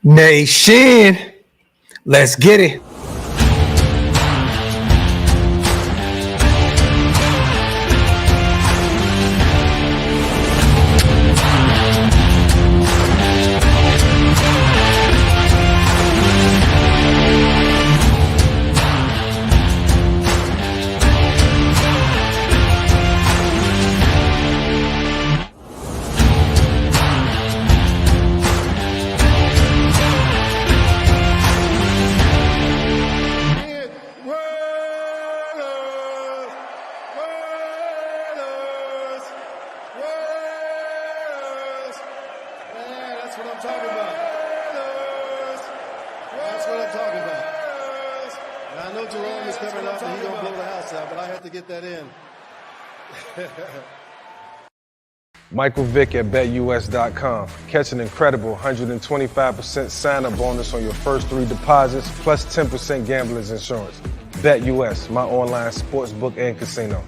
Nation, let's get it. Michael Vick at BetUS.com. Catch an incredible 125% sign-up bonus on your first 3 deposits, plus 10% gambler's insurance. BetUS, my online sportsbook and casino.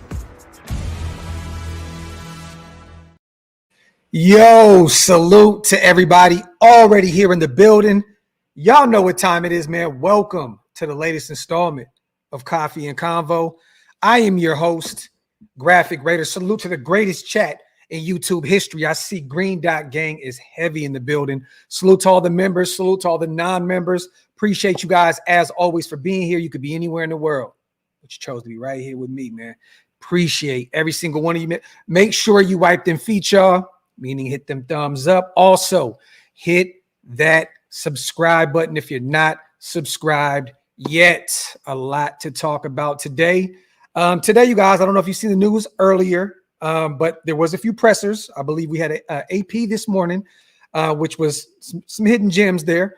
Yo, salute to everybody already here in the building. Y'all know what time it is, man. Welcome to the latest installment of Coffee and Convo. I am your host, Graphk Raiders. Salute to the greatest chat in YouTube history. I see Green Dot Gang is heavy in the building. Salute to all the members. Salute to all the non-members. Appreciate you guys, as always, for being here. You could be anywhere in the world, but you chose to be right here with me, man. Appreciate every single one of you. Make sure you wipe them feet, y'all, meaning hit them thumbs up. Also, hit that subscribe button if you're not subscribed yet. A lot to talk about today. Today, you guys, I don't know if you've seen the news earlier, but there was a few pressers. I believe we had a AP this morning, which was some hidden gems there.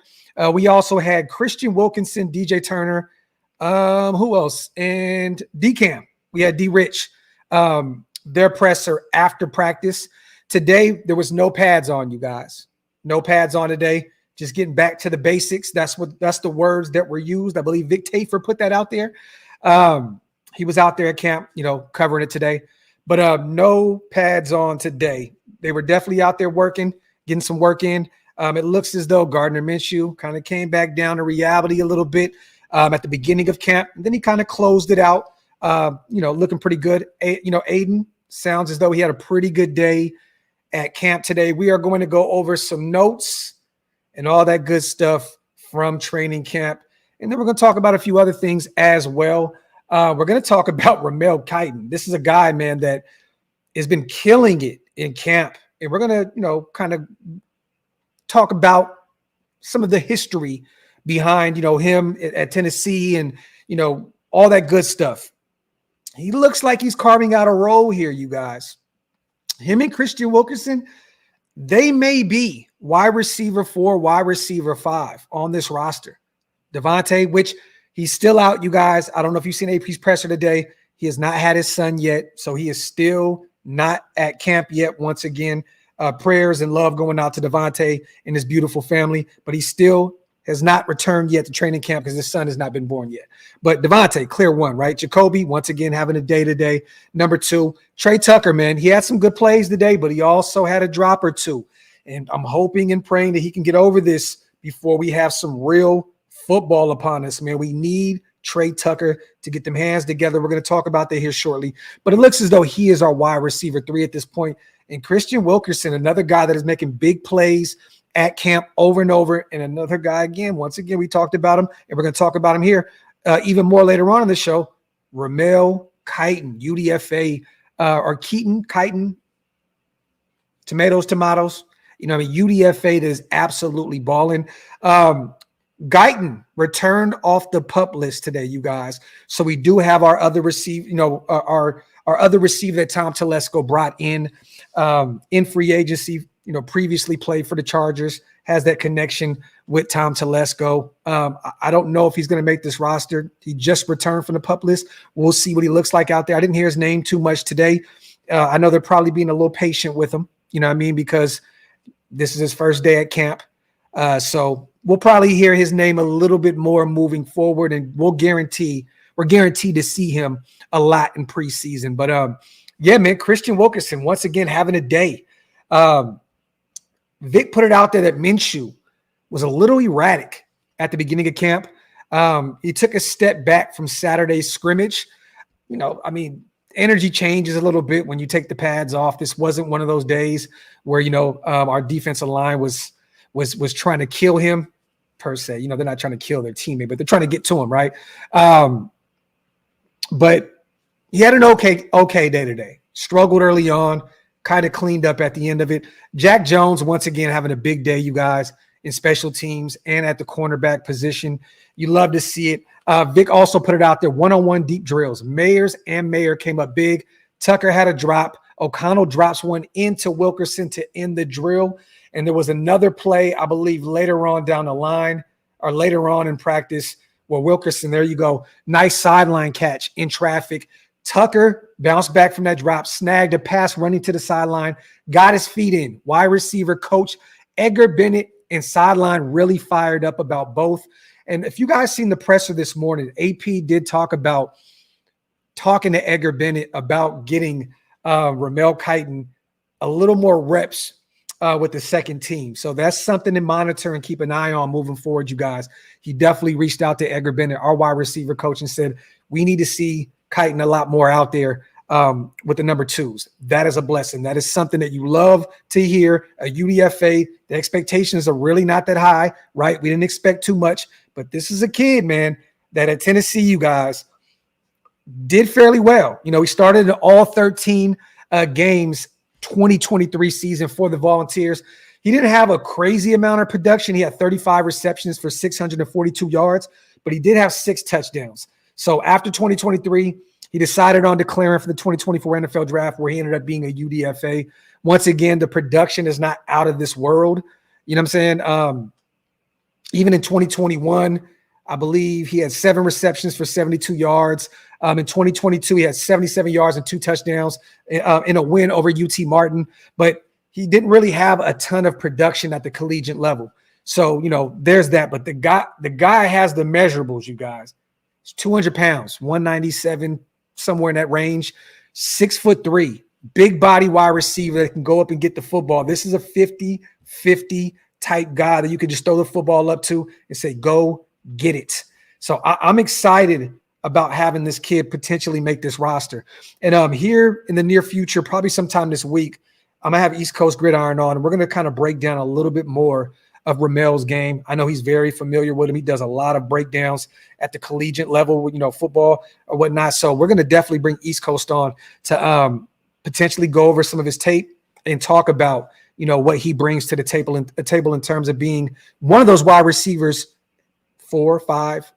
We also had Christian Wilkinson, DJ Turner, who else? And D-Cam. We had D-Rich, their presser after practice. Today, there was no pads on, you guys. No pads on today. Just getting back to the basics. That's the words that were used. I believe Vic Tafer put that out there. He was out there at camp, covering it today. But no pads on today. They were definitely out there working, getting some work in. It looks as though Gardner Minshew kind of came back down to reality a little bit at the beginning of camp. And then he kind of closed it out, looking pretty good. Aiden sounds as though he had a pretty good day at camp today. We are going to go over some notes and all that good stuff from training camp. And then we're going to talk about a few other things as well. We're going to talk about Ramel Keyton. This is a guy, man, that has been killing it in camp. And we're going to, kind of talk about some of the history behind, him at Tennessee and, all that good stuff. He looks like he's carving out a role here, you guys. Him and Christian Wilkinson, they may be wide receiver 4, wide receiver 5 on this roster. Devontae, which he's still out, you guys. I don't know if you've seen AP's presser today. He has not had his son yet, so he is still not at camp yet. Once again, prayers and love going out to Devontae and his beautiful family, but he still has not returned yet to training camp because his son has not been born yet. But Devontae, clear one, right? Jacoby, once again, having a day today. Number 2, Trey Tucker, man, he had some good plays today, but he also had a drop or 2. And I'm hoping and praying that he can get over this before we have some real football upon us, man. We need Trey Tucker to get them hands together. We're going to talk about that here shortly. But it looks as though he is our wide receiver 3 at this point. And Christian Wilkinson, another guy that is making big plays at camp over and over. And another guy, once again, we talked about him, and we're going to talk about him here even more later on in the show. Ramel Keyton, UDFA, or Keyton, tomatoes. UDFA is absolutely balling. Guyton returned off the PUP list today, you guys. So we do have our other receiver, our other receiver that Tom Telesco brought in free agency, previously played for the Chargers, has that connection with Tom Telesco. I don't know if he's going to make this roster. He just returned from the PUP list. We'll see what he looks like out there. I didn't hear his name too much today. I know they're probably being a little patient with him, because this is his first day at camp. So we'll probably hear his name a little bit more moving forward, and we're guaranteed to see him a lot in preseason. But yeah, man, Christian Wilkinson once again having a day. Vic put it out there that Minshew was a little erratic at the beginning of camp. He took a step back from Saturday's scrimmage. Energy changes a little bit when you take the pads off. This wasn't one of those days where, our defensive line was trying to kill him per se. They're not trying to kill their teammate, but they're trying to get to him, right? But he had an okay day today. Struggled early on, kind of cleaned up at the end of it. Jack Jones, once again, having a big day, you guys, in special teams and at the cornerback position. You love to see it. Vic also put it out there, one-on-one deep drills. Mayers and Mayer came up big. Tucker had a drop. O'Connell drops one into Wilkerson to end the drill. And there was another play, I believe, later on down the line or later on in practice where Wilkerson, there you go, nice sideline catch in traffic. Tucker bounced back from that drop, snagged a pass running to the sideline, got his feet in. Wide receiver coach Edgar Bennett and sideline really fired up about both. And if you guys seen the presser this morning, AP did talking to Edgar Bennett about getting Ramel Keyton a little more reps with the second team. So that's something to monitor and keep an eye on moving forward, you guys. He definitely reached out to Edgar Bennett, our wide receiver coach, and said, we need to see Keyton a lot more out there with the number twos. That is a blessing. That is something that you love to hear. A UDFA, the expectations are really not that high, right? We didn't expect too much, but this is a kid, man, that at Tennessee, you guys, did fairly well. He started all 13 games 2023 season for the Volunteers. He didn't have a crazy amount of production. He had 35 receptions for 642 yards, but he did have 6 touchdowns. So after 2023, he decided on declaring for the 2024 NFL draft, where he ended up being a UDFA. Once again, the production is not out of this world. You know what I'm saying? Even in 2021, I believe he had 7 receptions for 72 yards. In 2022, he had 77 yards and 2 touchdowns in a win over UT Martin. But he didn't really have a ton of production at the collegiate level. So, there's that. But the guy has the measurables, you guys. He's 200 pounds, 197, somewhere in that range, 6'3", big body wide receiver that can go up and get the football. This is a 50-50 type guy that you can just throw the football up to and say, go get it. So I'm excited about having this kid potentially make this roster. And here in the near future, probably sometime this week, I'm going to have East Coast Gridiron on, and we're going to kind of break down a little bit more of Ramel's game. I know he's very familiar with him. He does a lot of breakdowns at the collegiate level, football or whatnot. So we're going to definitely bring East Coast on to potentially go over some of his tape and talk about, what he brings to the table in terms of being one of those wide receivers, 4 or 5,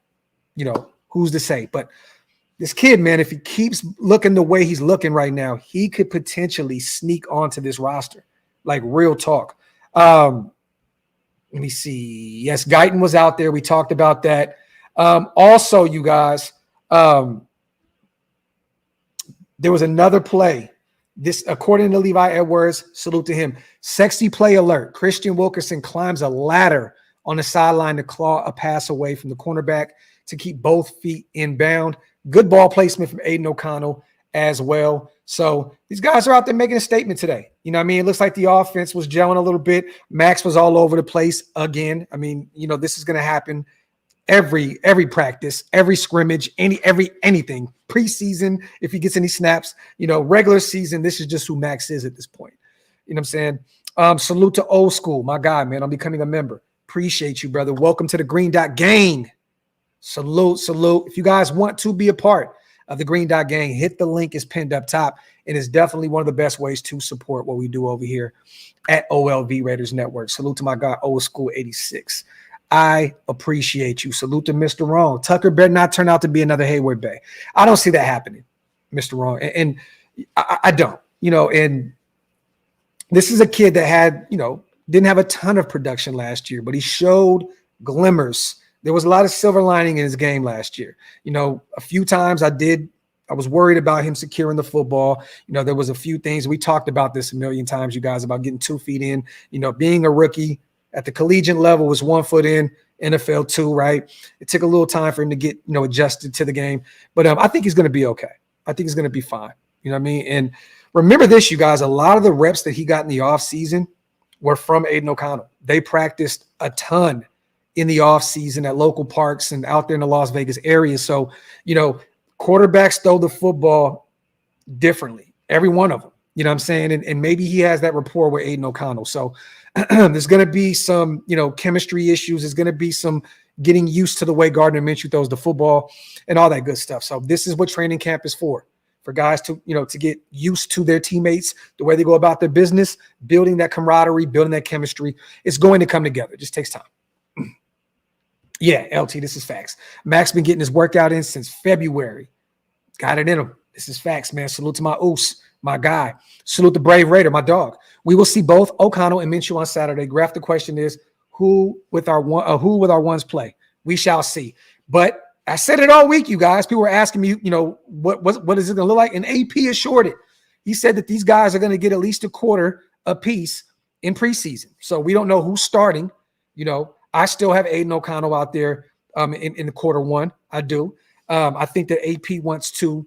who's to say? But this kid, man, if he keeps looking the way he's looking right now, he could potentially sneak onto this roster, like real talk. Let me see. Yes, Guyton was out there. We talked about that. Also, you guys, there was another play. This, according to Levi Edwards, salute to him. Sexy play alert. Christian Wilkerson climbs a ladder on the sideline to claw a pass away from the cornerback to keep both feet inbound. Good ball placement from Aiden O'Connell as well. So these guys are out there making a statement today. It looks like the offense was gelling a little bit. Max was all over the place again. This is going to happen every practice, every scrimmage, anything. Preseason, if he gets any snaps, regular season, this is just who Max is at this point. You know what I'm saying? Salute to Old School, my guy, man. I'm becoming a member. Appreciate you, brother. Welcome to the Green Dot Gang. Salute. If you guys want to be a part of the Green Dot Gang, hit the link. It's pinned up top. It is definitely one of the best ways to support what we do over here at OLV Raiders Network. Salute to my guy, Old School 86. I appreciate you. Salute to Mr. Wrong. Tucker better not turn out to be another Hayward Bay. I don't see that happening, Mr. Wrong. And I don't, and this is a kid that had, didn't have a ton of production last year, but he showed glimmers. There was a lot of silver lining in his game last year. A few times I was worried about him securing the football. There was a few things. We talked about this a million times, you guys, about getting 2 feet in, being a rookie at the collegiate level was 1 foot in, NFL 2, right? It took a little time for him to get, adjusted to the game. But I think he's going to be okay. I think he's going to be fine. You know what I mean? And remember this, you guys, a lot of the reps that he got in the offseason were from Aiden O'Connell. They practiced a ton in the offseason at local parks and out there in the Las Vegas area. So, quarterbacks throw the football differently, every one of them. You know what I'm saying? And maybe he has that rapport with Aiden O'Connell. So there's going to be some, chemistry issues. There's going to be some getting used to the way Gardner Minshew throws the football and all that good stuff. So this is what training camp is for guys to, to get used to their teammates, the way they go about their business, building that camaraderie, building that chemistry. It's going to come together. It just takes time. Yeah, LT, this is facts. Mac's been getting his workout in since February. Got it in him. This is facts, man. Salute to my Oos, my guy. Salute the Brave Raider, my dog. We will see both O'Connell and Minshew on Saturday. Graphk, the question is, who with our ones play? We shall see. But I said it all week, you guys. People were asking me, what is it going to look like? And AP assured it. He said that these guys are going to get at least a quarter apiece in preseason. So we don't know who's starting. I still have Aiden O'Connell out there in the quarter one. I do. I think that AP wants to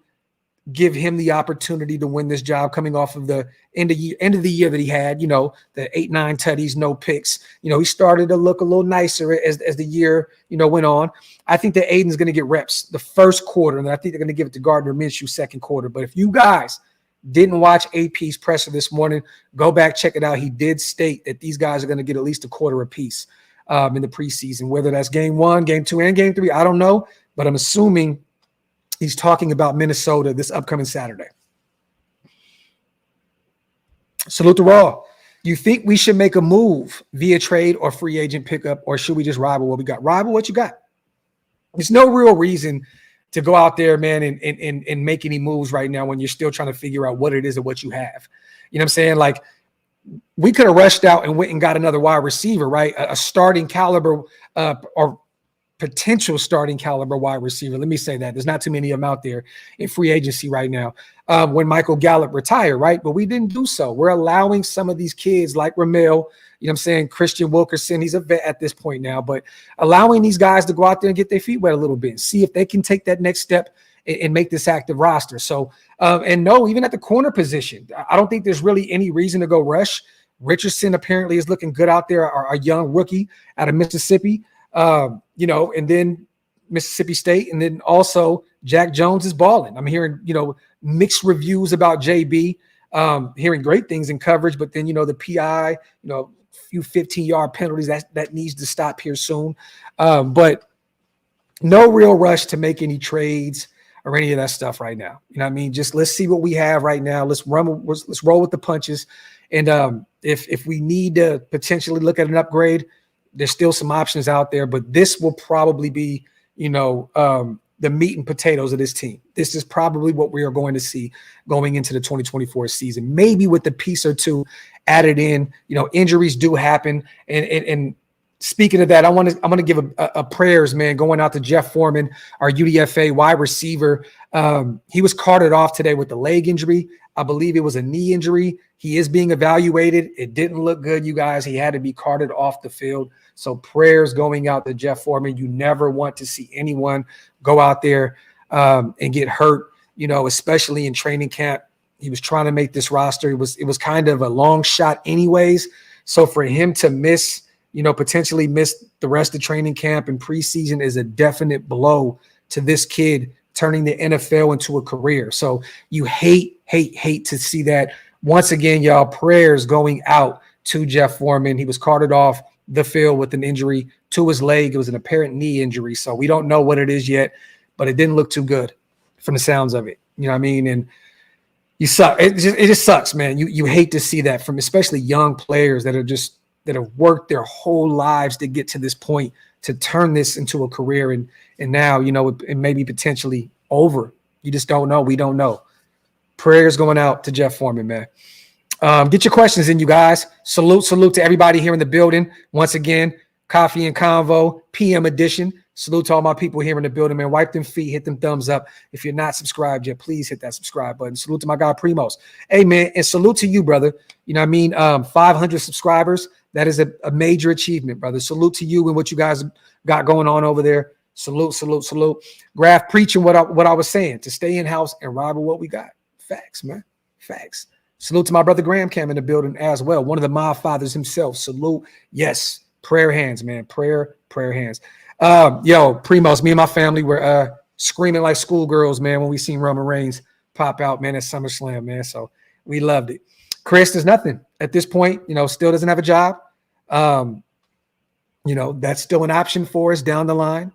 give him the opportunity to win this job coming off of the end of the year that he had, the 8-9 tutties, no picks. He started to look a little nicer as the year, went on. I think that Aiden's going to get reps the first quarter, and I think they're going to give it to Gardner Minshew second quarter. But if you guys didn't watch AP's presser this morning, go back, check it out. He did state that these guys are going to get at least a quarter apiece in the preseason, whether that's game 1, game 2, and game 3. I don't know, but I'm assuming he's talking about Minnesota this upcoming Saturday. Salute to Raw. You think we should make a move via trade or free agent pickup, or should we just rival what we got? Rival what you got. There's no real reason to go out there, man, and make any moves right now when you're still trying to figure out what it is and what you have. You know what I'm saying? Like, we could have rushed out and went and got another wide receiver, right? A starting caliber or potential starting caliber wide receiver. Let me say that. There's not too many of them out there in free agency right now when Michael Gallup retired, right? But we didn't do so. We're allowing some of these kids like Ramel, Christian Wilkerson, he's a vet at this point now, but allowing these guys to go out there and get their feet wet a little bit and see if they can take that next step and make this active roster. So, and no, even at the corner position, I don't think there's really any reason to go rush. Richardson apparently is looking good out there, a young rookie out of Mississippi. And then Mississippi State, and then also Jack Jones is balling. I'm hearing, mixed reviews about JB, hearing great things in coverage, but then, the PI, a few 15-yard penalties that needs to stop here soon. But no real rush to make any trades or any of that stuff right now. You know what I mean? Just let's see what we have right now. Let's roll with the punches. And if we need to potentially look at an upgrade, there's still some options out there, but this will probably be, the meat and potatoes of this team. This is probably what we are going to see going into the 2024 season, maybe with a piece or two added in. Injuries do happen. And speaking of that, I'm going to give a prayers, man, going out to Jeff Foreman, our UDFA wide receiver. He was carted off today with a leg injury. I believe it was a knee injury. He is being evaluated. It didn't look good, you guys. He had to be carted off the field. So prayers going out to Jeff Foreman. You never want to see anyone go out there and get hurt, especially in training camp. He was trying to make this roster. It was kind of a long shot anyways. So for him to miss, potentially miss the rest of training camp and preseason is a definite blow to this kid turning the NFL into a career. So you hate to see that. Once again, y'all, prayers going out to Jeff Foreman. He was carted off the field with an injury to his leg. It was an apparent knee injury. So we don't know what it is yet, but it didn't look too good from the sounds of it. You know what I mean? And you suck. It just sucks, man. You hate to see that from especially young players that have worked their whole lives to get to this point, to turn this into a career. And now, it may be potentially over. You just don't know. We don't know. Prayers going out to Jeff Foreman, man. Get your questions in, you guys. Salute to everybody here in the building. Once again, Coffee and Convo, PM edition. Salute to all my people here in the building, man. Wipe them feet, hit them thumbs up. If you're not subscribed yet, please hit that subscribe button. Salute to my guy Primos. Hey, man, and salute to you, brother. 500 subscribers. That is a major achievement, brother. Salute to you and what you guys got going on over there. Salute. Graphk preaching what I was saying, to stay in-house and rival what we got. Facts, man. Facts. Salute to my brother Graham Cam in the building as well. One of the mob fathers himself. Salute. Yes. Prayer hands, man. Prayer hands. Yo, Primos, me and my family were screaming like schoolgirls, man, when we seen Roman Reigns pop out, man, at SummerSlam, man. So we loved it. Chris, there's nothing at this point, still doesn't have a job. That's still an option for us down the line.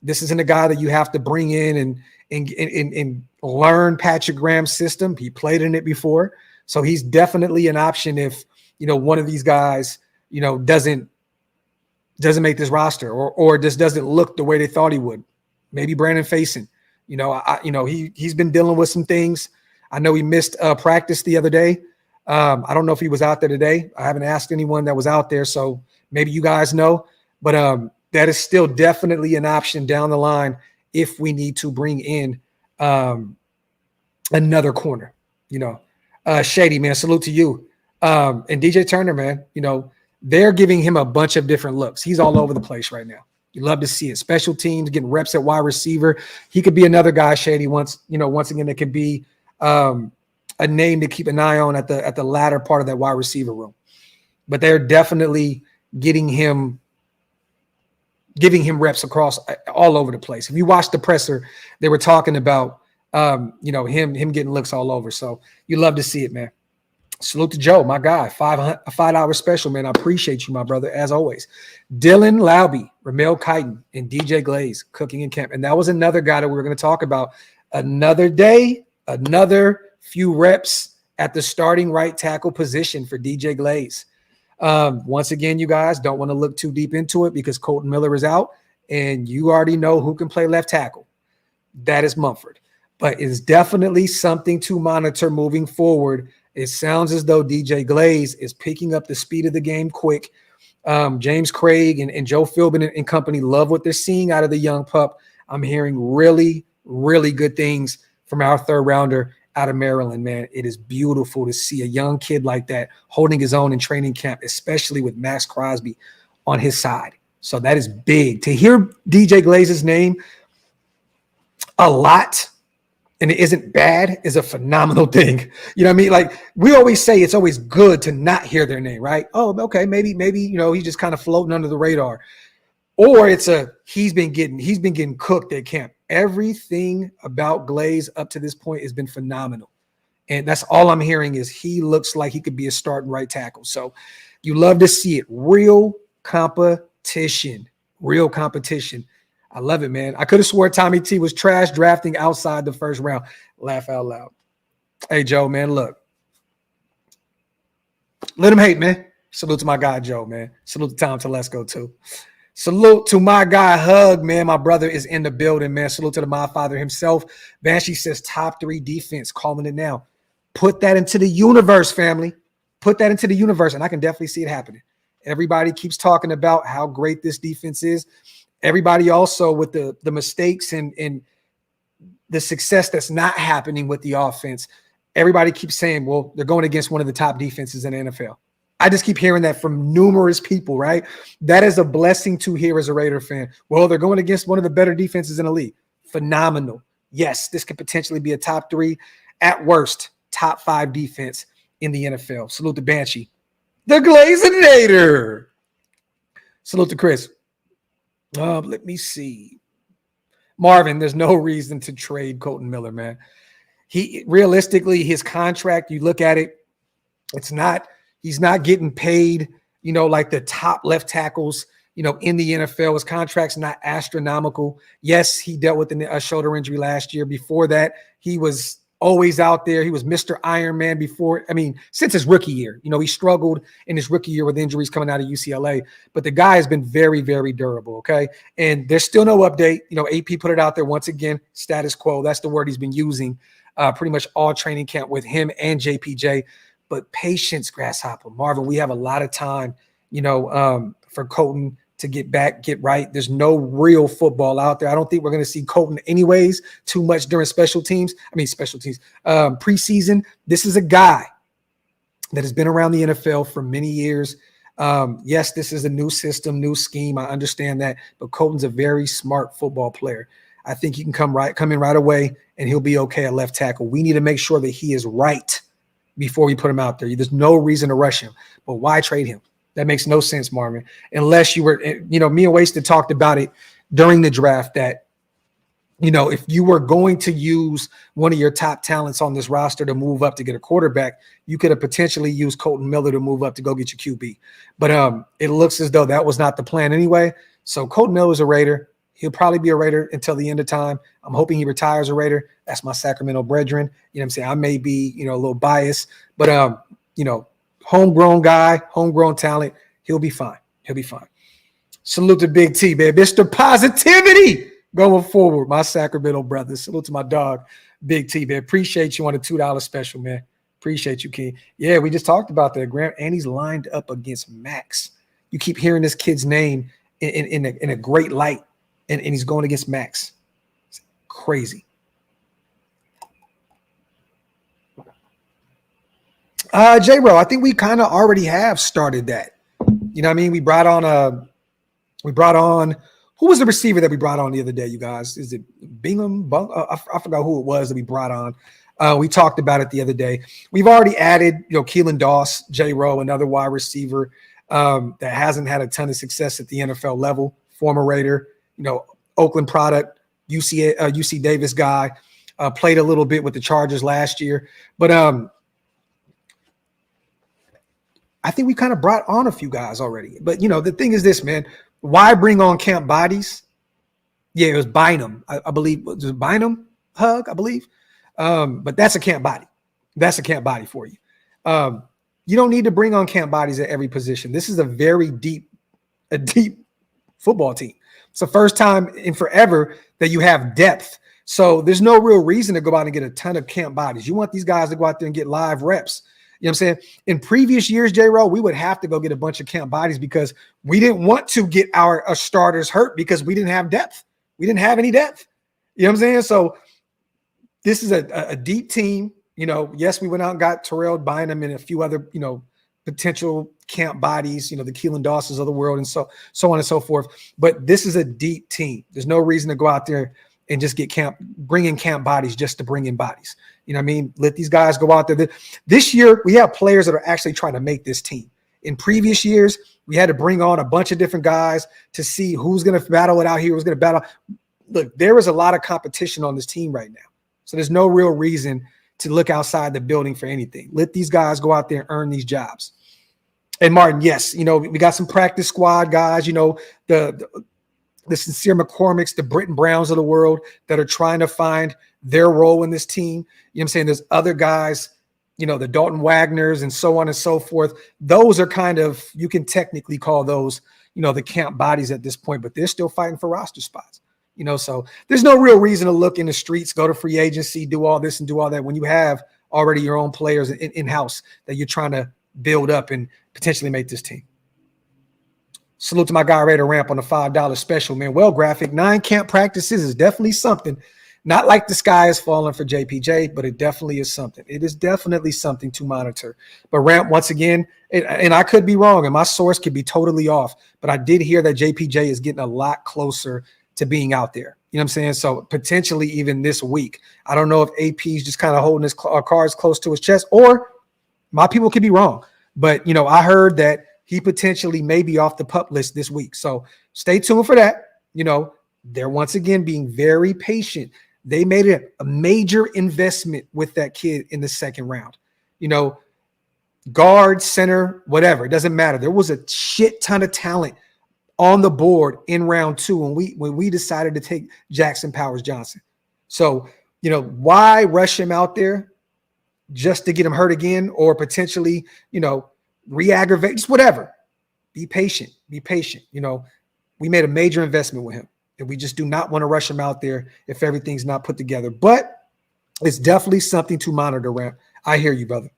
This isn't a guy that you have to bring in and learn Patrick Graham's system. He played in it before. So he's definitely an option if, one of these guys, doesn't make this roster or just doesn't look the way they thought he would. Maybe Brandon Faison. He's been dealing with some things. I know he missed practice the other day. I don't know if he was out there today. I haven't asked anyone that was out there, so maybe you guys know. But that is still definitely an option down the line if we need to bring in another corner. Shady, man, salute to you. And DJ Turner, man, they're giving him a bunch of different looks. He's all over the place right now. You love to see it. Special teams, getting reps at wide receiver. He could be another guy, Shady, once again, that could be a name to keep an eye on at the latter part of that wide receiver room. But they're definitely giving him reps across all over the place. If you watch the presser, they were talking about him getting looks all over. So you love to see it, man. Salute to Joe, my guy. A $5 special, man. I appreciate you, my brother, as always. Dylan Lauby, Ramel Keyton, and DJ Glaze cooking in camp. And that was another guy that we were going to talk about. Another day, another few reps at the starting right tackle position for DJ Glaze. Once again, you guys don't want to look too deep into it because Colton Miller is out, and you already know who can play left tackle. That is Mumford. But it's definitely something to monitor moving forward. It sounds as though DJ Glaze is picking up the speed of the game quick. James Craig and Joe Philbin and company love what they're seeing out of the young pup. I'm hearing really, really good things from our third rounder out of Maryland, man. It is beautiful to see a young kid like that holding his own in training camp, especially with Max Crosby on his side. So that is big. To hear DJ Glaze's name a lot, and it isn't bad, is a phenomenal thing. You know what I mean? Like we always say, it's always good to not hear their name, right? Oh, okay, maybe he's just kind of floating under the radar, or it's he's been getting cooked at camp. Everything about Glaze up to this point has been phenomenal, and that's all I'm hearing is he looks like he could be a starting right tackle. So you love to see it. Real competition. I love it, man. I could have swore Tommy T was trash drafting outside the first round. Laugh out loud. Hey, Joe, man, look. Let him hate, man. Salute to my guy, Joe, man. Salute to Tom Telesco, too. Salute to my guy, Hug, man. My brother is in the building, man. Salute to the my father himself. Banshee says top 3 defense, calling it now. Put that into the universe, family. Put that into the universe, and I can definitely see it happening. Everybody keeps talking about how great this defense is. Everybody also with the mistakes and the success that's not happening with the offense. Everybody keeps saying, well, they're going against one of the top defenses in the NFL. I just keep hearing that from numerous people, right? That is a blessing to hear as a Raider fan. Well, they're going against one of the better defenses in the league. Phenomenal. Yes, this could potentially be a top 3, at worst, top 5 defense in the NFL. Salute to Banshee. The Glazinator. Salute to Chris. Let me see. Marvin, there's no reason to trade Colton Miller, man. Realistically, his contract, you look at it, he's not getting paid, like the top left tackles, in the NFL. His contract's not astronomical. Yes, he dealt with a shoulder injury last year. Before that, he was always out there. He was Mr. Iron Man since his rookie year. He struggled in his rookie year with injuries coming out of UCLA, but the guy has been very, very durable, okay? And there's still no update. AP put it out there once again, status quo. That's the word he's been using pretty much all training camp with him and JPJ. But patience, Grasshopper. Marvin, we have a lot of time, for Colton to get back, get right. There's no real football out there. I don't think we're going to see Colton anyways too much during preseason. This is a guy that has been around the NFL for many years. Yes, this is a new system, new scheme. I understand that, but Colton's a very smart football player. I think he can come in right away, and he'll be okay at left tackle. We need to make sure that he is right before we put him out there. There's no reason to rush him. But why trade him? That makes no sense, Marvin. Unless you were, me and Wasted talked about it during the draft that, if you were going to use one of your top talents on this roster to move up to get a quarterback, you could have potentially used Colton Miller to move up to go get your QB. But it looks as though that was not the plan anyway. So Colton Miller is a Raider. He'll probably be a Raider until the end of time. I'm hoping he retires a Raider. That's my Sacramento brethren. You know what I'm saying? I may be, a little biased, but, homegrown guy, homegrown talent. He'll be fine. He'll be fine. Salute to Big T, man. Mr. Positivity going forward. My Sacramento brothers. Salute to my dog, Big T, man. Appreciate you on the $2 special, man. Appreciate you, King. Yeah, we just talked about that. Graham, and he's lined up against Max. You keep hearing this kid's name in a great light, and he's going against Max. It's crazy. J-Ro, I think we kind of already have started that. You know what I mean? We brought on who was the receiver that we brought on the other day, you guys? Is it Bingham? I forgot who it was that we brought on. We talked about it the other day. We've already added, Keelan Doss, J-Ro, another wide receiver that hasn't had a ton of success at the NFL level, former Raider, Oakland product, UC Davis guy, played a little bit with the Chargers last year. But I think we kind of brought on a few guys already. But, the thing is this, man. Why bring on camp bodies? Yeah, it was Bynum. I believe. Was it Bynum Hug, I believe. But that's a camp body. That's a camp body for you. You don't need to bring on camp bodies at every position. This is a very deep football team. It's the first time in forever that you have depth. So there's no real reason to go out and get a ton of camp bodies. You want these guys to go out there and get live reps. You know what I'm saying? In previous years, J-Roll, we would have to go get a bunch of camp bodies because we didn't want to get our starters hurt because we didn't have depth. We didn't have any depth. You know what I'm saying? So this is a deep team. Yes, we went out and got Terrell Bynum and a few other, potential camp bodies, the Keelan Dawsons of the world and so on and so forth. But this is a deep team. There's no reason to go out there and just bring in camp bodies just to bring in bodies. You know what I mean? Let these guys go out there. This year, we have players that are actually trying to make this team. In previous years, we had to bring on a bunch of different guys to see who's going to battle it out here, who's going to battle. Look, there is a lot of competition on this team right now. So there's no real reason to look outside the building for anything. Let these guys go out there and earn these jobs. And Martin, yes, we got some practice squad guys, the Sincere McCormicks, the Britton Browns of the world that are trying to find their role in this team. You know what I'm saying? There's other guys, the Dalton Wagners and so on and so forth. Those are kind of, you can technically call those, the camp bodies at this point, but they're still fighting for roster spots. So there's no real reason to look in the streets, go to free agency, do all this and do all that when you have already your own players in-house that you're trying to build up and potentially make this team. Salute to my guy, Raider Ramp, on the $5 special, man. Well, Graphk, 9 camp practices is definitely something. Not like the sky is falling for JPJ, but it definitely is something. It is definitely something to monitor. But Ramp, once again, and I could be wrong, and my source could be totally off, but I did hear that JPJ is getting a lot closer to being out there. You know what I'm saying? So potentially even this week. I don't know if AP's just kind of holding his cards close to his chest, or my people could be wrong. But, I heard that he potentially may be off the PUP list this week. So stay tuned for that. They're once again being very patient. They made a major investment with that kid in the second round. Guard, center, whatever. It doesn't matter. There was a shit ton of talent on the board in round 2 when we decided to take Jackson Powers Johnson. So, why rush him out there just to get him hurt again or potentially, re-aggravate, just whatever. Be patient. Be patient. We made a major investment with him, and we just do not want to rush him out there if everything's not put together. But it's definitely something to monitor, Ramp. I hear you, brother.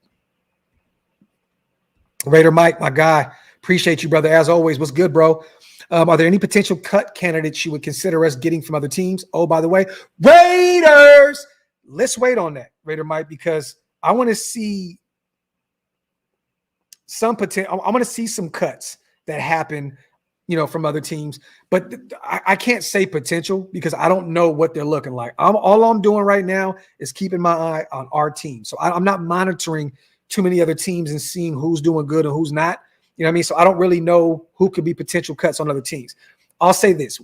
Raider Mike, my guy. Appreciate you, brother. As always, what's good, bro? Are there any potential cut candidates you would consider us getting from other teams? Oh, by the way, Raiders. Let's wait on that, Raider Mike, because I want to see some potential. I want to see some cuts that happen, from other teams. But I can't say potential because I don't know what they're looking like. All I'm doing right now is keeping my eye on our team. So I'm not monitoring too many other teams and seeing who's doing good and who's not. You know what I mean? So I don't really know who could be potential cuts on other teams. I'll say this.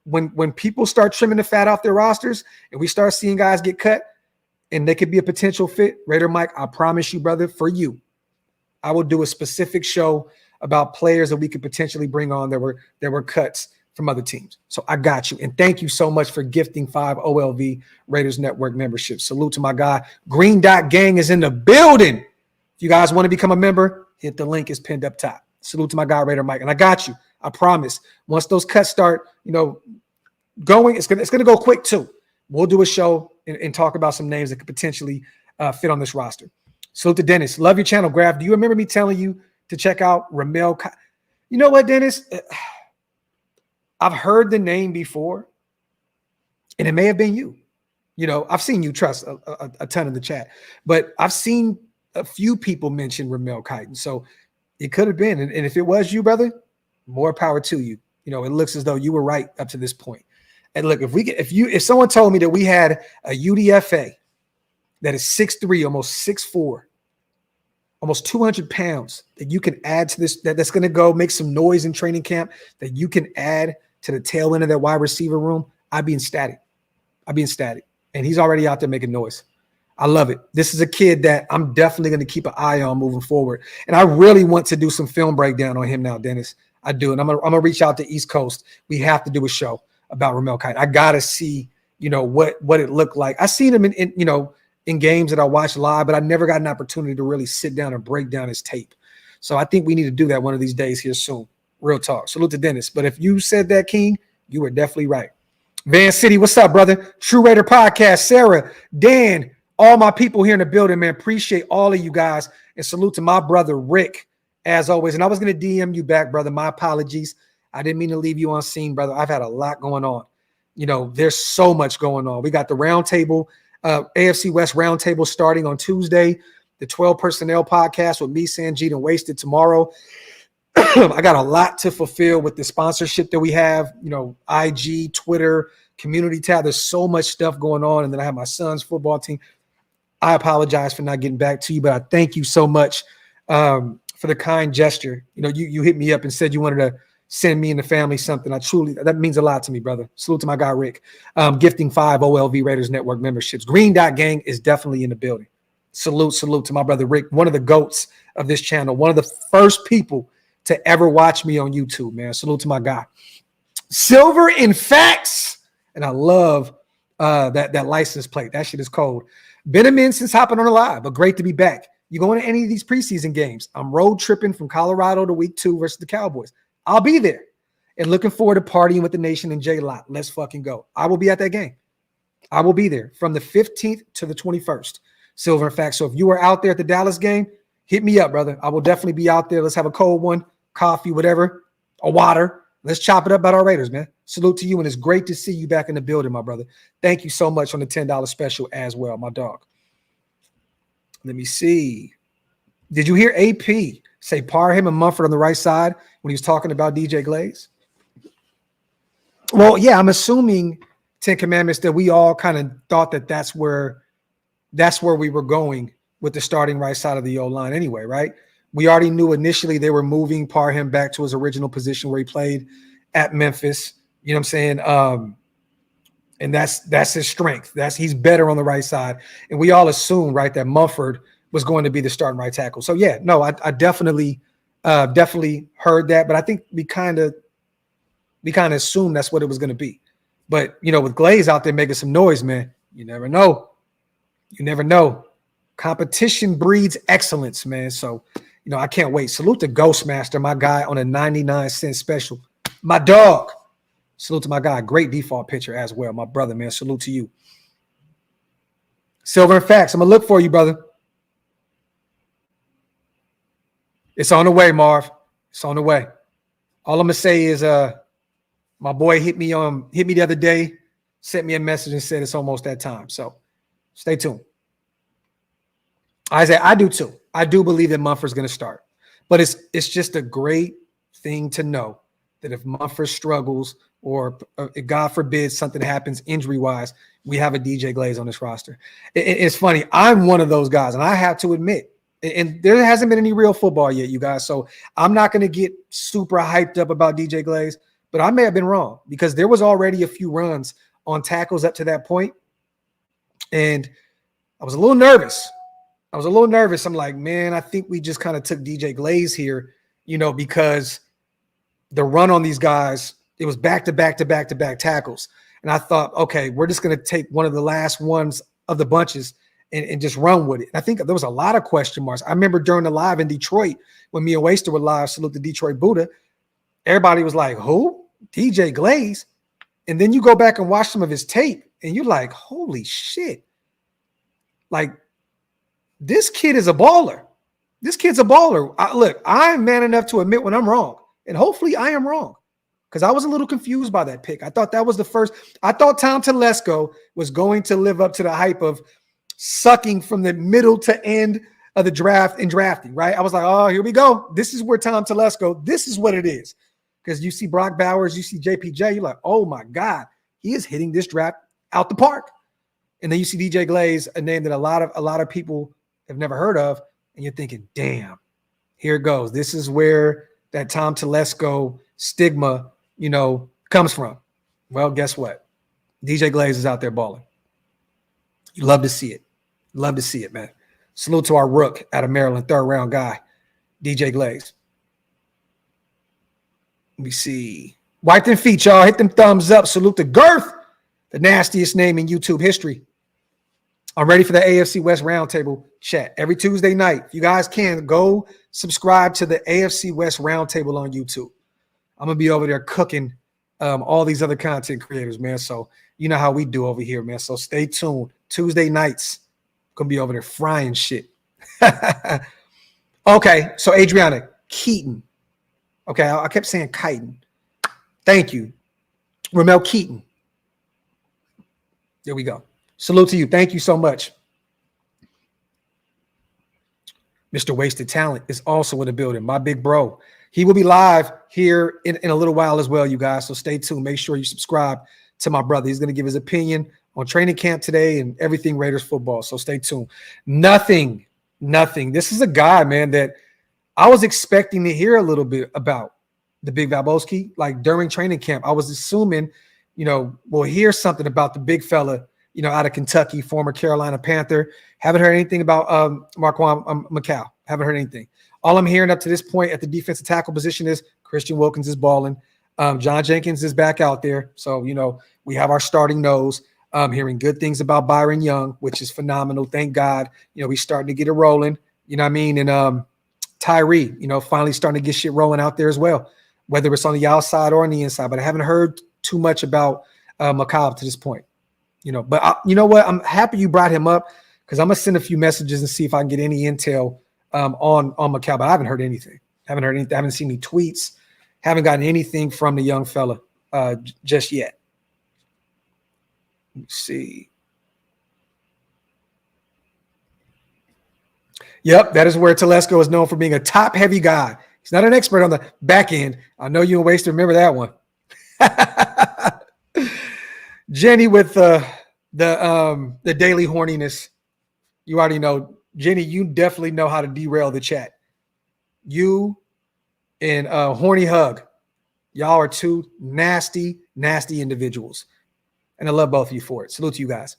When people start trimming the fat off their rosters and we start seeing guys get cut and they could be a potential fit, Raider Mike, I promise you, brother, for you, I will do a specific show about players that we could potentially bring on that were cuts from other teams. So I got you. And thank you so much for gifting 5 OLV Raiders Network memberships. Salute to my guy. Green Dot Gang is in the building. If you guys want to become a member, hit the link is pinned up top. Salute to my guy, Raider Mike. And I got you. I promise. Once those cuts start, going, it's gonna go quick too. We'll do a show and talk about some names that could potentially fit on this roster. Salute to Dennis. Love your channel, Graphk. Do you remember me telling you to check out Ramel? You know what, Dennis? I've heard the name before, and it may have been you. I've seen you trust a ton in the chat, but I've seen a few people mention Ramel Keyton. So it could have been. And if it was you, brother, more power to you. It looks as though you were right up to this point. And look, if someone told me that we had a UDFA that is 6'3", almost 6'4", almost 200 pounds that you can add to this, that's going to go make some noise in training camp, that you can add to the tail end of that wide receiver room, I'd be ecstatic. And he's already out there making noise. I love it. This is a kid that I'm definitely going to keep an eye on moving forward. And I really want to do some film breakdown on him now, Dennis. I do. And I'm gonna reach out to East Coast. We have to do a show about Ramel Keyton. I got to see, what it looked like. I seen him in games that I watched live, but I never got an opportunity to really sit down and break down his tape. So I think we need to do that one of these days here soon. Real talk. Salute to Dennis. But if you said that, King, you were definitely right. Van City, what's up, brother? True Raider Podcast, Sarah, Dan, all my people here in the building, man. Appreciate all of you guys. And salute to my brother, Rick, as always. And I was going to DM you back, brother. My apologies. I didn't mean to leave you on scene, brother. I've had a lot going on. There's so much going on. We got the roundtable, AFC West roundtable starting on Tuesday, the 12 Personnel podcast with me, Sanjit, and Wasted tomorrow. I got a lot to fulfill with the sponsorship that we have, IG, Twitter, community tab. There's so much stuff going on. And then I have my son's football team. I apologize for not getting back to you, but I thank you so much for the kind gesture. You hit me up and said you wanted to send me and the family something. That means a lot to me, brother. Salute to my guy, Rick. Gifting 5 OLV Raiders Network memberships. Green Dot Gang is definitely in the building. Salute to my brother, Rick, one of the GOATs of this channel, one of the first people to ever watch me on YouTube, man. Salute to my guy. Silver in Facts. And I love that license plate. That shit is cold. Been a minute since hopping on a live, but great to be back. You going to any of these preseason games? I'm road tripping from Colorado to week 2 versus the Cowboys. I'll be there. And looking forward to partying with the nation in J-Lot. Let's fucking go. I will be at that game. I will be there from the 15th to the 21st. Silver in Facts. So if you are out there at the Dallas game, hit me up, brother. I will definitely be out there. Let's have a cold one, coffee, whatever, a water. Let's chop it up about our Raiders, man. Salute to you, and it's great to see you back in the building, my brother. Thank you so much on the $10 special as well, my dog. Let me see. Did you hear AP say Parham and Mumford on the right side when he was talking about DJ Glaze? Well, yeah, I'm assuming 10 Commandments that we all kind of thought that's where we were going with the starting right side of the O-line anyway, right? We already knew initially they were moving Parham back to his original position where he played at Memphis. You know what I'm saying? And that's his strength. He's better on the right side. And we all assumed, right, that Mumford was going to be the starting right tackle. So yeah, no, I definitely heard that, but I think we kind of assumed that's what it was going to be. But with Glaze out there making some noise, man, you never know. You never know. Competition breeds excellence, man. So I can't wait. Salute to Ghostmaster, my guy on a 99-cent special. My dog. Salute to my guy. Great default picture as well. My brother, man. Salute to you. Silver and Facts. I'm going to look for you, brother. It's on the way, Marv. It's on the way. All I'm going to say is my boy hit me the other day, sent me a message and said it's almost that time. So stay tuned. Isaiah, I do too. I do believe that Mumford's going to start. But it's just a great thing to know that if Mumford struggles or God forbid something happens injury-wise, we have a DJ Glaze on this roster. It's funny. I'm one of those guys, and I have to admit, And there hasn't been any real football yet, you guys. So I'm not going to get super hyped up about DJ Glaze, but I may have been wrong because there was already a few runs on tackles up to that point. And I was a little nervous. I'm like, man, I think we just kind of took DJ Glaze here, because the run on these guys, it was back-to-back tackles. And I thought, okay, we're just going to take one of the last ones of the bunches and just run with it. And I think there was a lot of question marks. I remember during the live in Detroit, when me and Waster were live, salute the Detroit Buddha, everybody was like, who? DJ Glaze? And then you go back and watch some of his tape, and you're like, holy shit. Like, this kid is a baller. This kid's a baller. Look, I'm man enough to admit when I'm wrong, and hopefully I am wrong, because I was a little confused by that pick. I thought that was the first. I thought Tom Telesco was going to live up to the hype of sucking from the middle to end of the draft and drafting, right? I was like, oh, here we go. This is where Tom Telesco, this is what it is. Because you see Brock Bowers, you see JPJ, you're like, oh my God, he is hitting this draft out the park. And then you see DJ Glaze, a name that a lot of people have never heard of, and you're thinking, damn, here it goes. This is where that Tom Telesco stigma, comes from. Well, guess what? DJ Glaze is out there balling. You love to see it. Love to see it, man. Salute to our rook out of Maryland, third round guy, DJ Glaze. Let me see. Wipe them feet, y'all. Hit them thumbs up. Salute to Girth, the nastiest name in YouTube history. I'm ready for the AFC West Roundtable chat every Tuesday night. If you guys can, go subscribe to the AFC West Roundtable on YouTube. I'm going to be over there cooking all these other content creators, man. So you know how we do over here, man. So stay tuned. Tuesday nights, going to be over there frying shit. Okay, so Adriana Keyton. Okay, I kept saying Keyton. Thank you. Ramel Keyton. There we go. Salute to you. Thank you so much. Mr. Wasted Talent is also in the building. My big bro. He will be live here in a little while as well, you guys. So stay tuned. Make sure you subscribe to my brother. He's going to give his opinion on training camp today and everything Raiders football. So stay tuned. Nothing. This is a guy, man, that I was expecting to hear a little bit about, the Big Valboski. Like during training camp, I was assuming, we'll hear something about the big fella, out of Kentucky, former Carolina Panther. Haven't heard anything about Marquand McCall. Haven't heard anything. All I'm hearing up to this point at the defensive tackle position is Christian Wilkins is balling. John Jenkins is back out there. So, we have our starting nose. Hearing good things about Byron Young, which is phenomenal. Thank God. We starting to get it rolling. You know what I mean? And Tyree, finally starting to get shit rolling out there as well, whether it's on the outside or on the inside. But I haven't heard too much about McCall to this point. But you know what? I'm happy you brought him up because I'm going to send a few messages and see if I can get any intel on McCall. But I haven't heard anything. Haven't seen any tweets. Haven't gotten anything from the young fella just yet. Let me see. Yep, that is where Telesco is known for being a top-heavy guy. He's not an expert on the back end. I know you and Waster remember that one. Jenny with the daily horniness. You already know. Jenny, you definitely know how to derail the chat. You and Horny Hug. Y'all are two nasty individuals. And I love both of you for it. Salute to you guys.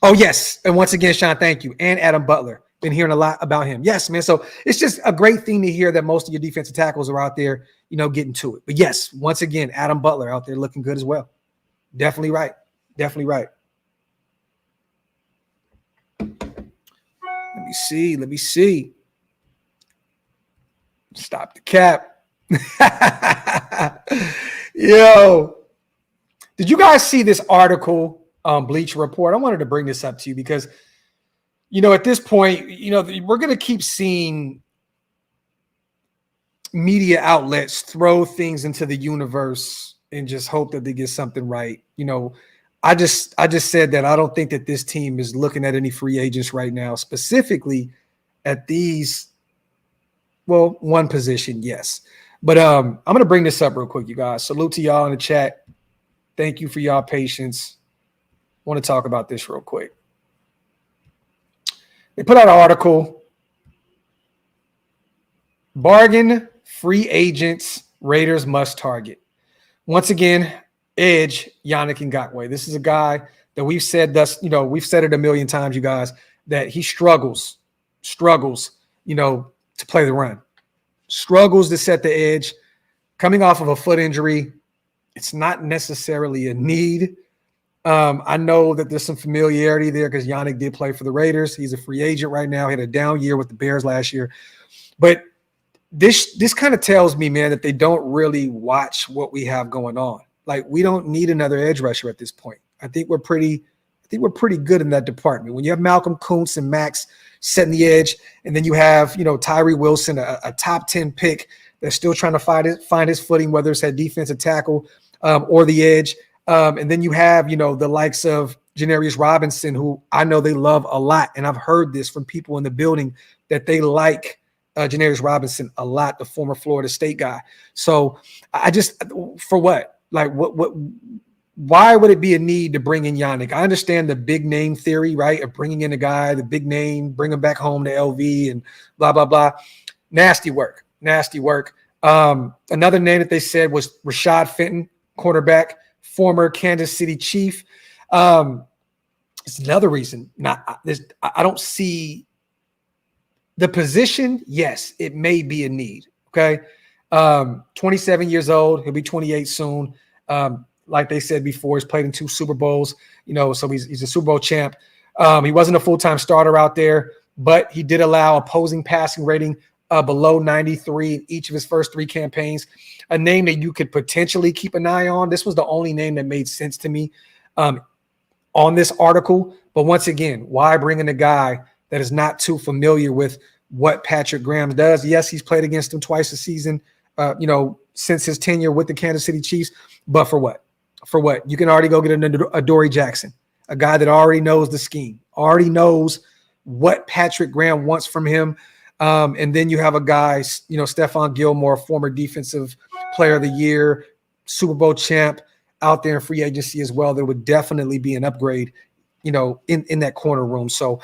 Oh, yes. And once again, Sean, thank you. And Adam Butler. Been hearing a lot about him. Yes, man. So it's just a great thing to hear that most of your defensive tackles are out there, getting to it. But yes, once again, Adam Butler out there looking good as well. Definitely right. Let me see. Stop the cap. Yo. Did you guys see this article on Bleacher Report? I wanted to bring this up to you because, at this point, we're going to keep seeing media outlets throw things into the universe and just hope that they get something right. I just said that I don't think that this team is looking at any free agents right now, specifically at these, one position, yes. But I'm going to bring this up real quick, you guys. Salute to y'all in the chat. Thank you for y'all patience. I want to talk about this real quick. They put out an article, bargain free agents Raiders must target. Once again, edge Yannick Ngakoue. This is a guy that we've said we've said it a million times, you guys, that he struggles, to play the run. Struggles to set the edge. Coming off of a foot injury, it's not necessarily a need. I know that there's some familiarity there because Yannick did play for the Raiders. He's a free agent right now. He had a down year with the Bears last year. But this kind of tells me, man, that they don't really watch what we have going on. Like, we don't need another edge rusher at this point. I think we're pretty good in that department. When you have Malcolm Kuntz and Max setting the edge, and then you have, Tyree Wilson, a top 10 pick that's still trying to find his footing, whether it's at defensive tackle or the edge. And then you have, the likes of Janarius Robinson, who I know they love a lot. And I've heard this from people in the building that they like Janarius Robinson a lot, the former Florida State guy. So I just, for what? Like, why would it be a need to bring in Yannick? I understand the big name theory, right? Of bringing in a guy, the big name, bring him back home to LV and blah, blah, blah. Nasty work. Another name that they said was Rashad Fenton, quarterback, former Kansas City Chief. It's another reason. I don't see the position. Yes, it may be a need. Okay. 27 years old. He'll be 28 soon. Like they said before, he's played in 2 Super Bowls, so he's a Super Bowl champ. He wasn't a full-time starter out there, but he did allow opposing passing rating below 93 in each of his first 3 campaigns. A name that you could potentially keep an eye on. This was the only name that made sense to me on this article. But once again, why bring in a guy that is not too familiar with what Patrick Graham does? Yes, he's played against him twice a season, since his tenure with the Kansas City Chiefs. But for what? You can already go get a Dory Jackson, a guy that already knows the scheme, already knows what Patrick Graham wants from him. And then you have a guy, Stephon Gilmore, former defensive player of the year, Super Bowl champ, out there in free agency as well. There would definitely be an upgrade, in that corner room. So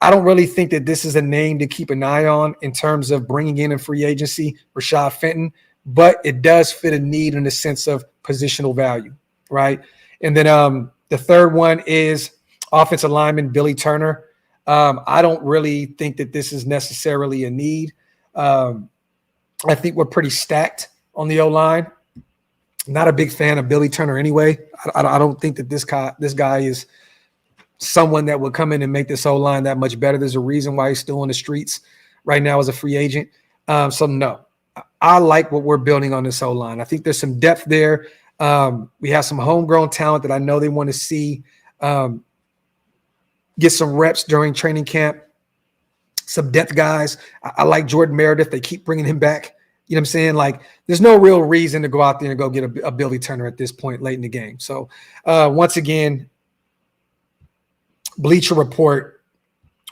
I don't really think that this is a name to keep an eye on in terms of bringing in free agency, Rashad Fenton, but it does fit a need in the sense of positional value, right? And then the third one is offensive lineman Billy Turner. I don't really think that this is necessarily a need. I think we're pretty stacked on the O-line. Not a big fan of Billy Turner anyway. I don't think that this guy is someone that would come in and make this O-line that much better. There's a reason why he's still on the streets right now as a free agent. So no, I like what we're building on this O-line. I think there's some depth there. We have some homegrown talent that I know they want to see get some reps during training camp. Some depth guys. I like Jordan Meredith. They keep bringing him back. You know what I'm saying? Like, there's no real reason to go out there and go get a Billy Turner at this point late in the game. So once again, Bleacher Report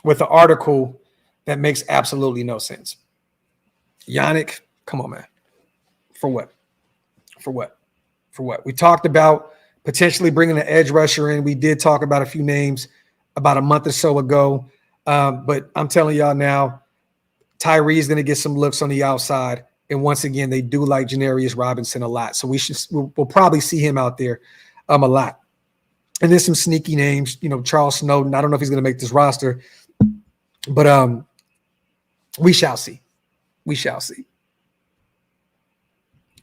with an article that makes absolutely no sense. Yannick, come on, man. For what? We talked about potentially bringing an edge rusher in. We did talk about a few names about a month or so ago. But I'm telling y'all now, Tyree's going to get some looks on the outside. And once again, they do like Janarius Robinson a lot. So we'll probably see him out there a lot. And there's some sneaky names, Charles Snowden. I don't know if he's going to make this roster, but we shall see.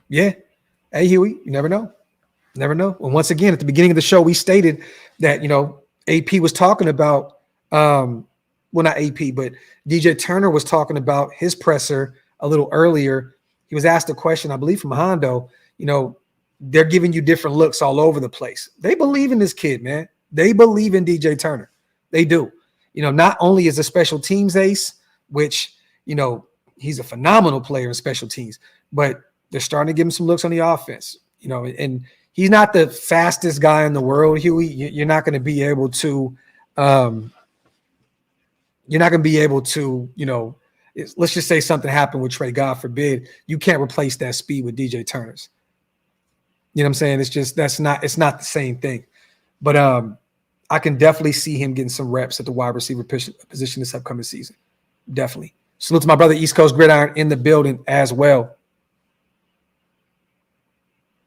Yeah. Hey, Huey, you never know. And once again, at the beginning of the show, we stated that, AP was talking about, well, not AP, but DJ Turner was talking about his presser a little earlier. He was asked a question, I believe, from Hondo. They're giving you different looks all over the place. They believe in this kid, man. They believe in DJ Turner. They do. Not only is a special teams ace, which, he's a phenomenal player in special teams, but they're starting to give him some looks on the offense, and he's not the fastest guy in the world, Huey. You're not going to be able to, let's just say something happened with Trey, God forbid. You can't replace that speed with DJ Turner's. You know what I'm saying? It's not the same thing. But I can definitely see him getting some reps at the wide receiver position this upcoming season. Definitely. Salute to my brother East Coast Gridiron in the building as well.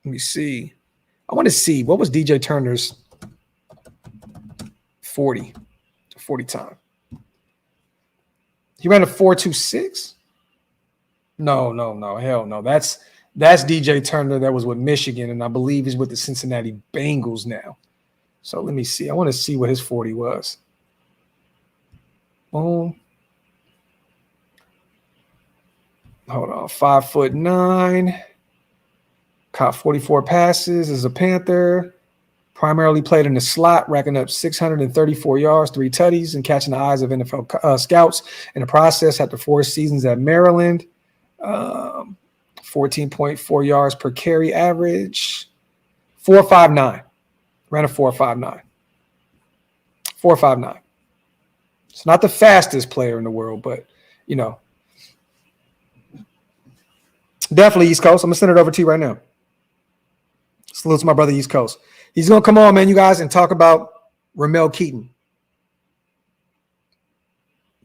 Let me see. I want to see what was DJ Turner's 40 time. He ran a 4.26. No. Hell no. That's DJ Turner that was with Michigan, and I believe he's with the Cincinnati Bengals now. So let me see. I want to see what his 40 was. Boom. Hold on. 5'9". Caught 44 passes as a Panther. Primarily played in the slot, racking up 634 yards, 3 tutties, and catching the eyes of NFL scouts in the process after 4 seasons at Maryland. 14.4 yards per carry average. 4.59. Ran a 4.59. 4.59. It's not the fastest player in the world, but, you know. Definitely East Coast. I'm going to send it over to you right now. Salute to my brother East Coast. He's going to come on, man, you guys, and talk about Ramel Keyton.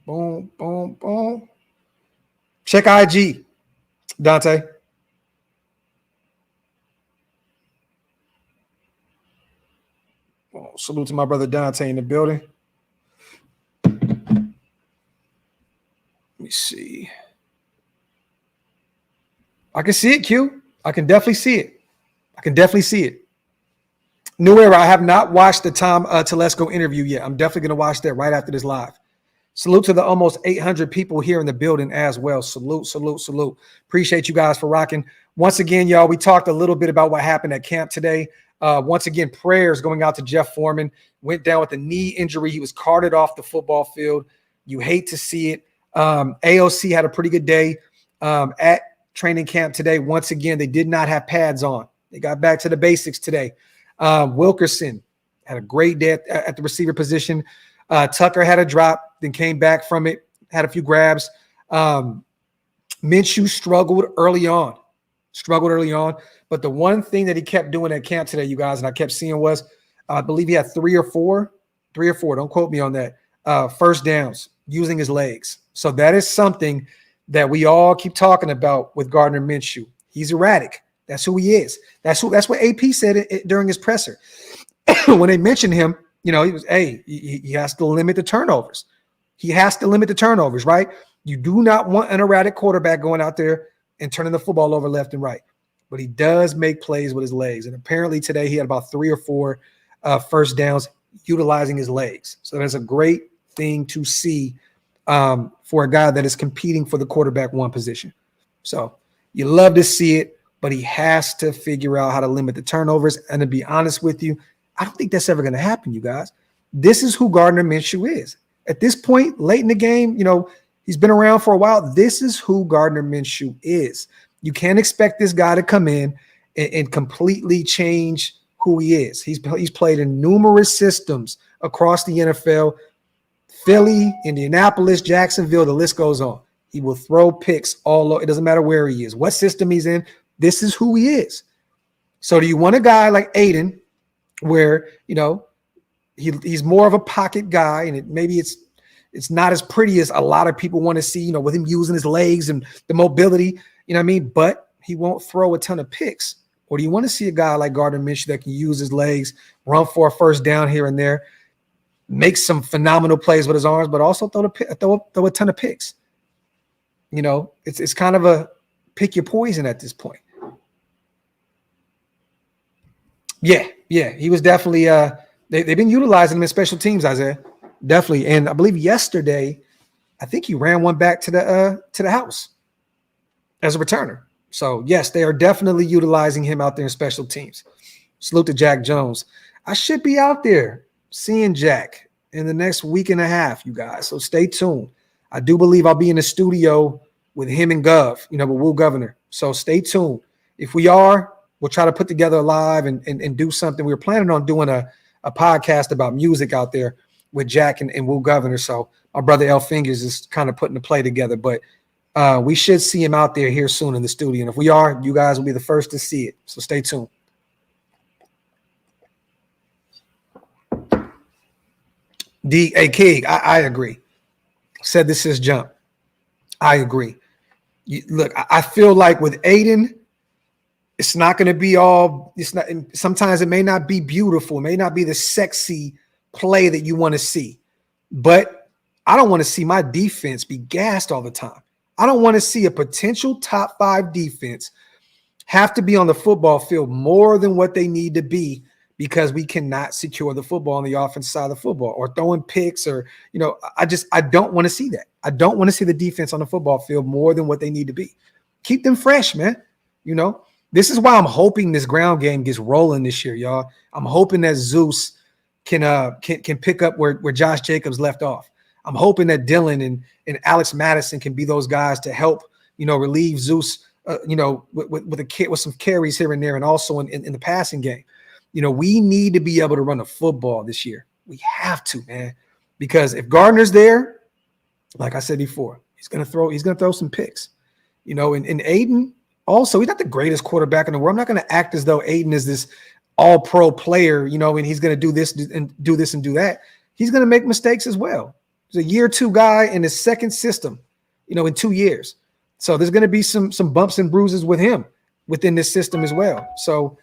Boom, boom, boom. Check IG, Dante. Oh, salute to my brother Dante in the building. Let me see. I can see it, Q. I can definitely see it. New era. I have not watched the Tom Telesco interview yet. I'm definitely going to watch that right after this live. Salute to the almost 800 people here in the building as well. Salute. Appreciate you guys for rocking. Once again, y'all, we talked a little bit about what happened at camp today. Once again, prayers going out to Jeff Foreman. Went down with a knee injury. He was carted off the football field. You hate to see it. AOC had a pretty good day at training camp today. Once again, they did not have pads on. They got back to the basics today. Wilkerson had a great day at the receiver position. Tucker had a drop, then came back from it, had a few grabs. Minshew struggled early on, but the one thing that he kept doing at camp today, you guys, and I kept seeing was, I believe he had three or four, don't quote me on that, first downs using his legs. So that is something that we all keep talking about with Gardner Minshew. He's erratic. That's who he is. That's what AP said during his presser. When they mentioned him, he was, he has to limit the turnovers. Right? You do not want an erratic quarterback going out there and turning the football over left and right. But he does make plays with his legs. And apparently today he had about 3 or 4 first downs utilizing his legs. So that's a great thing to see for a guy that is competing for the quarterback 1 position. So you love to see it, but he has to figure out how to limit the turnovers. And to be honest with you, I don't think that's ever going to happen, you guys. This is who Gardner Minshew is. At this point, late in the game, he's been around for a while. This is who Gardner Minshew is. You can't expect this guy to come in and completely change who he is. He's played in numerous systems across the NFL, Philly, Indianapolis, Jacksonville, the list goes on. He will throw picks all over. It doesn't matter where he is, what system he's in. This is who he is. So do you want a guy like Aiden where, he's more of a pocket guy, and maybe it's not as pretty as a lot of people want to see, with him using his legs and the mobility, but he won't throw a ton of picks. Or do you want to see a guy like Gardner Minshew that can use his legs, run for a first down here and there, make some phenomenal plays with his arms, but also throw a ton of picks? It's kind of a pick your poison at this point. Yeah, he was definitely they've been utilizing him in special teams, Isaiah. Definitely. And I believe yesterday, I think he ran one back to the house as a returner. So yes, they are definitely utilizing him out there in special teams. Salute to Jack Jones. I should be out there seeing Jack in the next week and a half, you guys. So stay tuned. I do believe I'll be in the studio with him and Gov, with Will Governor. So stay tuned. If we are, we'll try to put together a live and do something. We were planning on doing a podcast about music out there with Jack and Will Governor. So my brother L Fingers is kind of putting the play together, but we should see him out there here soon in the studio. And if we are, you guys will be the first to see it. So stay tuned. King, I agree. Said this is jump. I agree. Look, I feel like with Aiden, it's not going to be all. It's not. Sometimes it may not be beautiful. It may not be the sexy play that you want to see. But I don't want to see my defense be gassed all the time. I don't want to see a potential top 5 defense have to be on the football field more than what they need to be because we cannot secure the football on the offensive side of the football or throwing picks or, I don't want to see that. I don't want to see the defense on the football field more than what they need to be. Keep them fresh, man. This is why I'm hoping this ground game gets rolling this year, y'all. I'm hoping that Zeus can pick up where Josh Jacobs left off. I'm hoping that Dylan and Alex Madison can be those guys to help, relieve Zeus, with some carries here and there, and also in the passing game. We need to be able to run the football this year. We have to, man, because if Gardner's there, like I said before, he's gonna throw some picks. And Aiden also, he's not the greatest quarterback in the world. I'm not gonna act as though Aiden is this all-pro player, and he's gonna do this and do that. He's gonna make mistakes as well. He's a year 2 guy in his second system, in 2 years. So there's going to be some bumps and bruises with him within this system as well. So,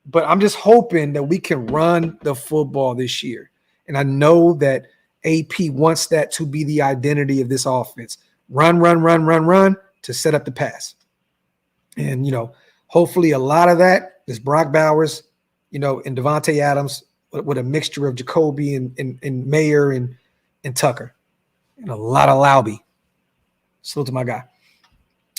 but I'm just hoping that we can run the football this year. And I know that AP wants that to be the identity of this offense. Run to set up the pass. And, hopefully a lot of that is Brock Bowers, and Devontae Adams with a mixture of Jacoby and Mayer and Tucker, and a lot of Laube. Salute to my guy.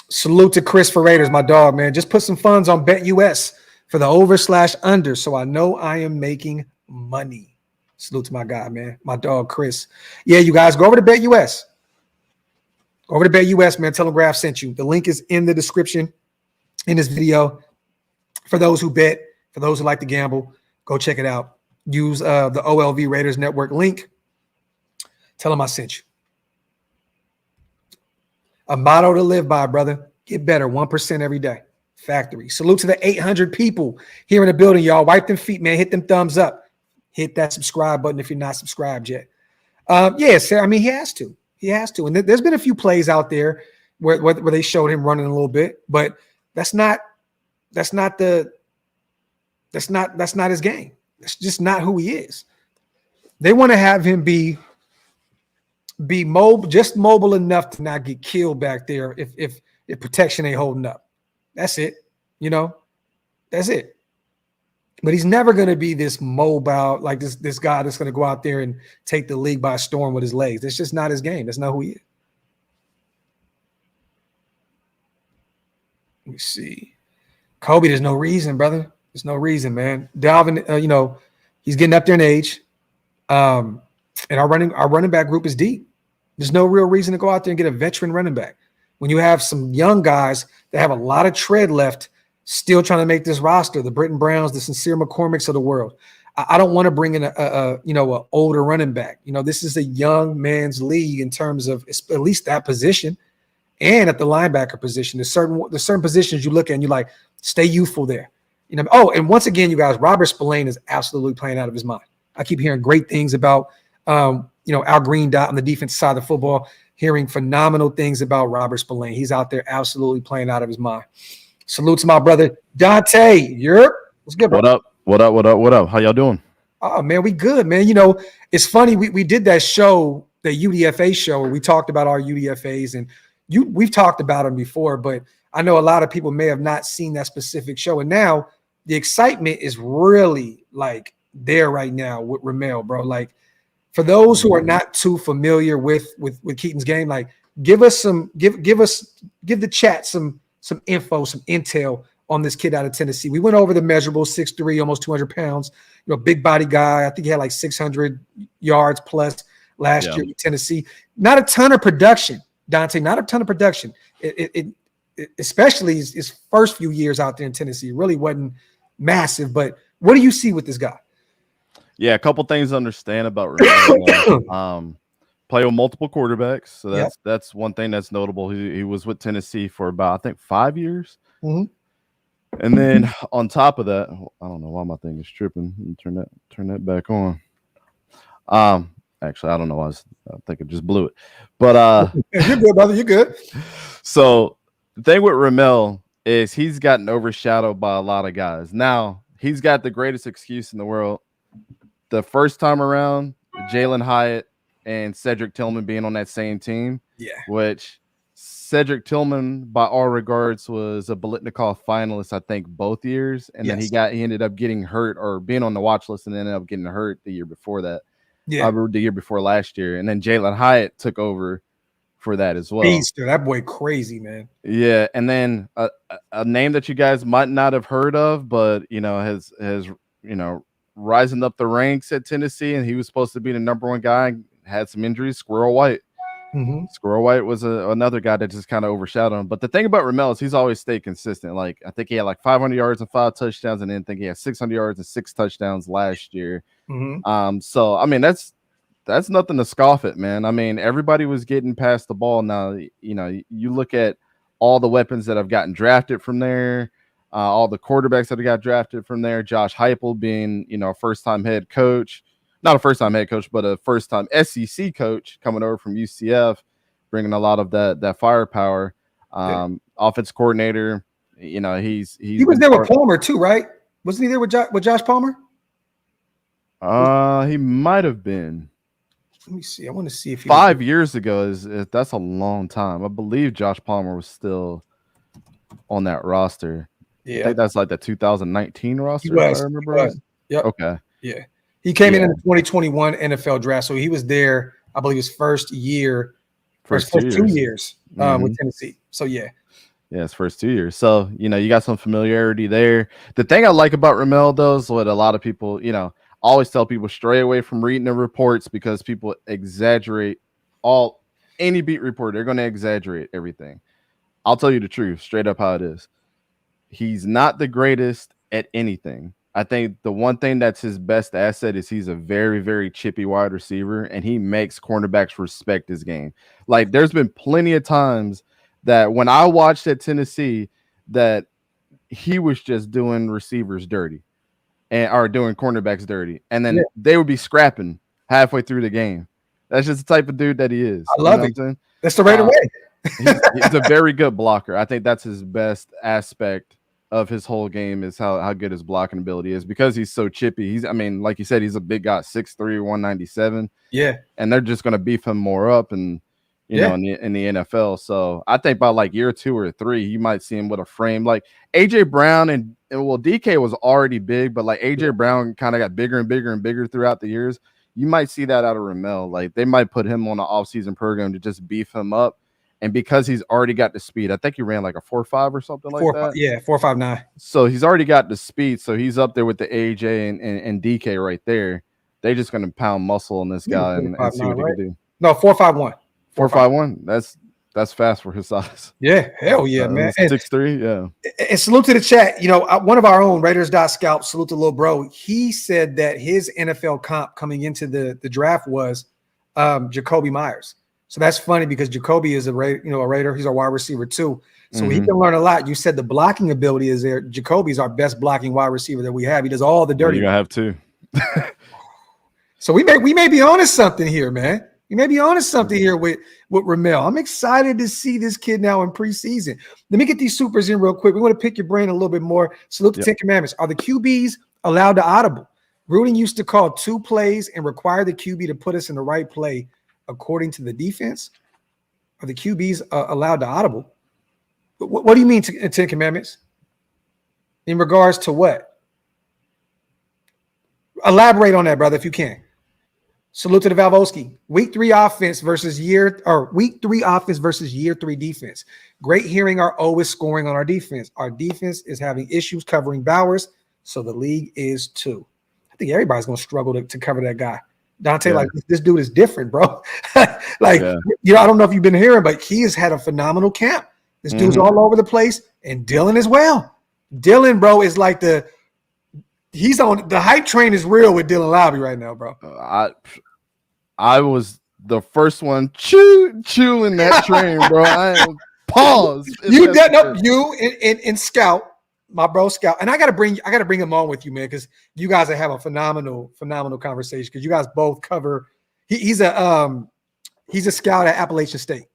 Salute to Chris for Raiders, my dog, man. Just put some funds on BetUS for the over/under, so I know I am making money. Salute to my guy, man. My dog, Chris. Yeah, you guys, go over to BetUS. Go over to BetUS, man. Tell them Graphk sent you. The link is in the description in this video. For those who bet, for those who like to gamble, go check it out. Use the OLV Raiders Network link. Tell them I sent you. A motto to live by, brother. Get better 1% every day. Factory. Salute to the 800 people here in the building, y'all. Wipe them feet, man. Hit them thumbs up. Hit that subscribe button if you're not subscribed yet. Yeah, Sarah, I mean, he has to. He has to. And there's been a few plays out there where they showed him running a little bit, but that's not his game. That's just not who he is. They want to have him be mobile, just mobile enough to not get killed back there if protection ain't holding up. That's it. That's it. But he's never going to be this mobile, like this guy that's going to go out there and take the league by storm with his legs. That's just not his game. That's not who he is. Let me see. Kobe, there's no reason, brother. There's no reason, man. Dalvin, he's getting up there in age. And our running back group is deep. There's no real reason to go out there and get a veteran running back when you have some young guys that have a lot of tread left, still trying to make this roster. The Britton Browns, the Sincere McCormicks of the world. I don't want to bring in a older running back. This is a young man's league in terms of at least that position, and at the linebacker position. There's certain positions you look at and you like, stay youthful there. Oh, and once again, you guys, Robert Spillane is absolutely playing out of his mind. I keep hearing great things about Al Green Dot on the defensive side of the football, hearing phenomenal things about Robert Spillane. He's out there absolutely playing out of his mind. Salute to my brother, Dante. What's good, bro? What up? How y'all doing? Oh, man, we good, man. It's funny. We did that show, the UDFA show, where we talked about our UDFAs, and we've talked about them before, but I know a lot of people may have not seen that specific show. And now the excitement is really like there right now with Ramel, bro. Like, for those who are not too familiar with Keyton's game, like give the chat some info, some intel on this kid out of Tennessee. We went over the measurables, 6'3", almost 200 pounds, big body guy. I think he had like 600 yards plus last year in Tennessee. Not a ton of production, Dante, not a ton of production. It especially his first few years out there in Tennessee, it really wasn't massive. But what do you see with this guy? Yeah, a couple things to understand about Ramel. Play with multiple quarterbacks, so that's one thing that's notable. He was with Tennessee for about, I think, 5 years. Mm-hmm. And then on top of that, I don't know why my thing is tripping. Let me turn that back on. Actually, I don't know. I think I just blew it. But you're good, brother. You're good. So the thing with Ramel is he's gotten overshadowed by a lot of guys. Now he's got the greatest excuse in the world. The first time around, Jalen Hyatt and Cedric Tillman being on that same team. Yeah. Which Cedric Tillman, by all regards, was a Biletnikoff finalist, I think, both years. And then he ended up getting hurt or being on the watch list and ended up getting hurt the year before that. Yeah. The year before last year. And then Jalen Hyatt took over for that as well. Beaster, that boy crazy, man. Yeah. And then a name that you guys might not have heard of, but, has rising up the ranks at Tennessee, and he was supposed to be the number one guy, had some injuries, Squirrel White. Mm-hmm. Squirrel White was another guy that just kind of overshadowed him. But the thing about Ramel is he's always stayed consistent. Like, I think he had like 500 yards and 5 touchdowns, and then I think he had 600 yards and 6 touchdowns last year. Mm-hmm. So, I mean, that's nothing to scoff at, man. I mean, everybody was getting past the ball. Now, you look at all the weapons that have gotten drafted from there, all the quarterbacks that have got drafted from there, Josh Heupel being, a first-time head coach. Not a first-time head coach, but a first-time SEC coach coming over from UCF, bringing a lot of that firepower. Offense coordinator, he was there with Palmer too, right? Wasn't he there with Josh Palmer? He might have been. Let me see. I want to see if 5 years ago that's a long time. I believe Josh Palmer was still on that roster. Yeah, I think that's like the 2019 roster. If I remember right. Yep. Okay. Yeah. He came in the 2021 NFL draft, so he was there, I believe, his first 2 years with Tennessee. So, yeah. Yeah, his first 2 years. So, you got some familiarity there. The thing I like about Ramel, though, is what a lot of people, I always tell people, stray away from reading the reports because people exaggerate any beat report. They're going to exaggerate everything. I'll tell you the truth, straight up how it is. He's not the greatest at anything. I think the one thing that's his best asset is he's a very, very chippy wide receiver, and he makes cornerbacks respect his game. Like, there's been plenty of times that when I watched at Tennessee that he was just doing receivers dirty or doing cornerbacks dirty, and then they would be scrapping halfway through the game. That's just the type of dude that he is. I love it. That's the Raider way. He's a very good blocker. I think that's his best aspect of his whole game is how good his blocking ability is because he's so chippy. Like you said, he's a big guy, 6'3", 197. Yeah. And they're just going to beef him more up and, in the NFL. So I think by like year 2 or 3, you might see him with a frame. Like A.J. Brown and DK was already big, but like A.J. Brown kind of got bigger and bigger and bigger throughout the years. You might see that out of Ramel. Like they might put him on an offseason program to just beef him up. And because he's already got the speed, I think he ran like a 4.5 or something like that. Yeah, 4.59. So he's already got the speed. So he's up there with the AJ and DK right there. They're just going to pound muscle on this guy and see what he can do. No, 4.51. 4.51. That's fast for his size. Yeah, hell yeah, man. 6'3", yeah. And salute to the chat. One of our own Raiders.Scout, salute to Lil Bro. He said that his NFL comp coming into the draft was Jacoby Myers. So that's funny because Jacoby is a Raider. He's a wide receiver too. So he can learn a lot. You said the blocking ability is there. Jacoby's our best blocking wide receiver that we have. He does all the dirty. You're gonna have two. So we may be onto something here, man. We may be onto something here with Ramel. I'm excited to see this kid now in preseason. Let me get these supers in real quick. We want to pick your brain a little bit more. Salute the 10 Commandments. Are the QBs allowed to audible? Gruden used to call 2 plays and require the QB to put us in the right play according to the defense. Are the QBs allowed to audible? What do you mean 10 Commandments? In regards to what? Elaborate on that, brother, if you can. Salute to the Valvoski. Week 3 offense versus year 3 defense. Great hearing our O is scoring on our defense. Our defense is having issues covering Bowers, so the league is too. I think everybody's going to struggle to cover that guy. Dante, like, this dude is different, bro. I don't know if you've been hearing, but he has had a phenomenal camp. This dude's all over the place, and Dylan as well. Dylan, bro, is like he's on the hype train is real with Dylan Lowry right now, bro. I was the first one chewing that train, bro. I am pause. You and Scout my bro Scout, and I gotta bring him on with you, man, because you guys are having a phenomenal conversation because you guys both cover. He's a scout at Appalachian State.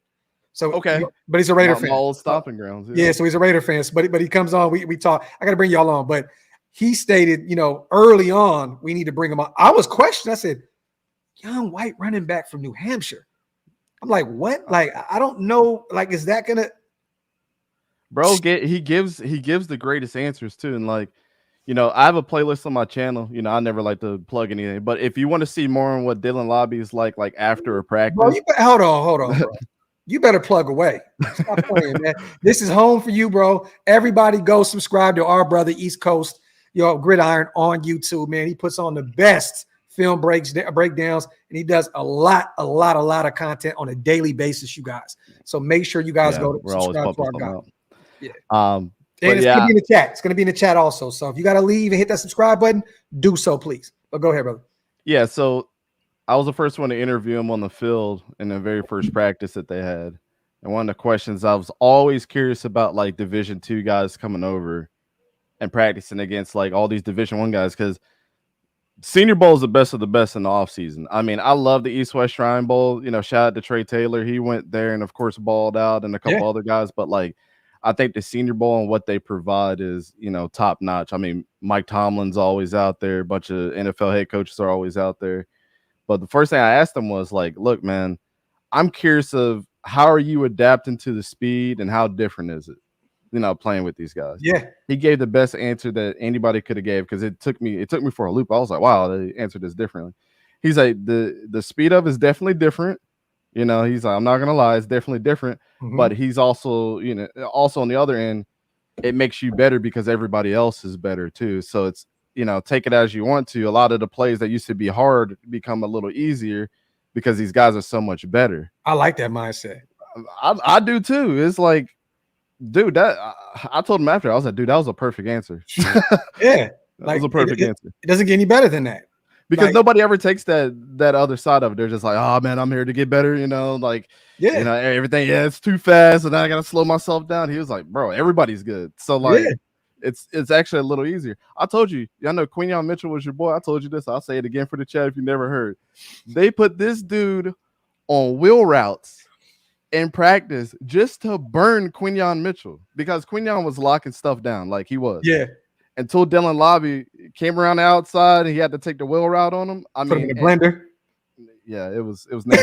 So okay, but he's a Raider fan. My old stomping grounds. Yeah, so he's a Raider fan. But he comes on. We talk. I got to bring y'all on. But he stated, early on, we need to bring him on. I was questioned. I said, young white running back from New Hampshire. I'm like, what? Like, I don't know. Like, is that gonna? Bro, he gives the greatest answers too, and like, I have a playlist on my channel. I never like to plug anything, but if you want to see more on what Dylan Lobby is like after a practice, bro, hold on, bro. You better plug away. Stop playing, man. This is home for you, bro. Everybody go subscribe to our brother East Coast, Gridiron on YouTube, man. He puts on the best film breakdowns, and he does a lot of content on a daily basis, you guys. So make sure you guys go to subscribe to our guy. Yeah. And it's gonna be in the chat. It's gonna be in the chat also. So if you gotta leave and hit that subscribe button, do so, please. But go ahead, brother. Yeah, so I was the first one to interview him on the field in the very first practice that they had. And one of the questions I was always curious about, like Division II guys coming over and practicing against like all these Division I guys, because Senior Bowl is the best of the best in the offseason. I mean, I love the East-West Shrine Bowl. Shout out to Trey Taylor. He went there and, of course, balled out, and a couple other guys. But, like, I think the Senior Bowl and what they provide is, top-notch. I mean, Mike Tomlin's always out there. A bunch of NFL head coaches are always out there. But the first thing I asked him was, like, look, man, I'm curious of how are you adapting to the speed and how different is it, playing with these guys? Yeah. He gave the best answer that anybody could have gave because it took me for a loop. I was like, wow, they answered this differently. He's like, the speed of is definitely different. He's like, I'm not going to lie, it's definitely different. Mm-hmm. But he's also, also on the other end, it makes you better because everybody else is better too. So it's, take it as you want to. A lot of the plays that used to be hard become a little easier because these guys are so much better. I like that mindset. I do too. It's like, dude, that I told him after, I was like, dude, that was a perfect answer. Yeah. That was a perfect answer. It doesn't get any better than that. Because nobody ever takes that other side of it. They're just like, oh man, I'm here to get better, everything, it's too fast, and I gotta slow myself down. He was like, bro, everybody's good. So like it's actually a little easier. I told you, I know Quinyon Mitchell was your boy. I told you this. I'll say it again for the chat if you never heard. They put this dude on wheel routes in practice just to burn Quinyon Mitchell because Quinyon was locking stuff down like he was. Yeah. Until Dylan Lobby came around the outside and he had to take the wheel route on him. Put him in the blender. Yeah, it was nasty.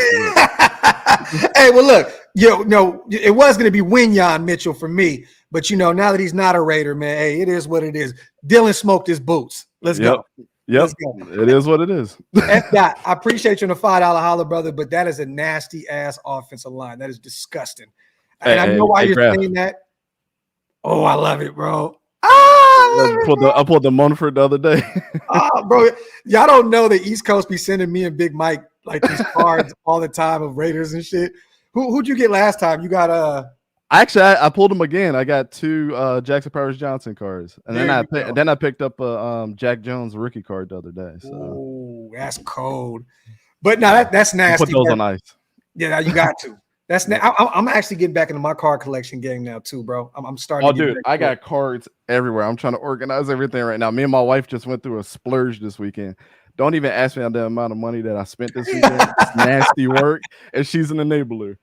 Hey, well, look, it was going to be Quinyon Mitchell for me, but now that he's not a Raider, man, hey, it is what it is. Dylan smoked his boots. Let's go. Yep, it is what it is. I appreciate you on the $5 holler, brother, but that is a nasty ass offensive line. That is disgusting. And I know why you're saying that. Oh, I love it, bro. I pulled the Munford the other day. Bro, y'all don't know the East Coast be sending me and Big Mike like these cards all the time of Raiders and shit. Who'd you get last time? You got Actually, I pulled them again. I got 2 Jackson Powers Johnson cards, and then I picked up a Jack Jones rookie card the other day. So. Oh, that's cold. But no, that's nasty. Put those on ice. Yeah, you got to. I'm actually getting back into my card collection game now too, bro. I'm starting. Oh, dude, I got cards everywhere. I'm trying to organize everything right now. Me and my wife just went through a splurge this weekend. Don't even ask me the amount of money that I spent this weekend. It's nasty work, and she's an enabler.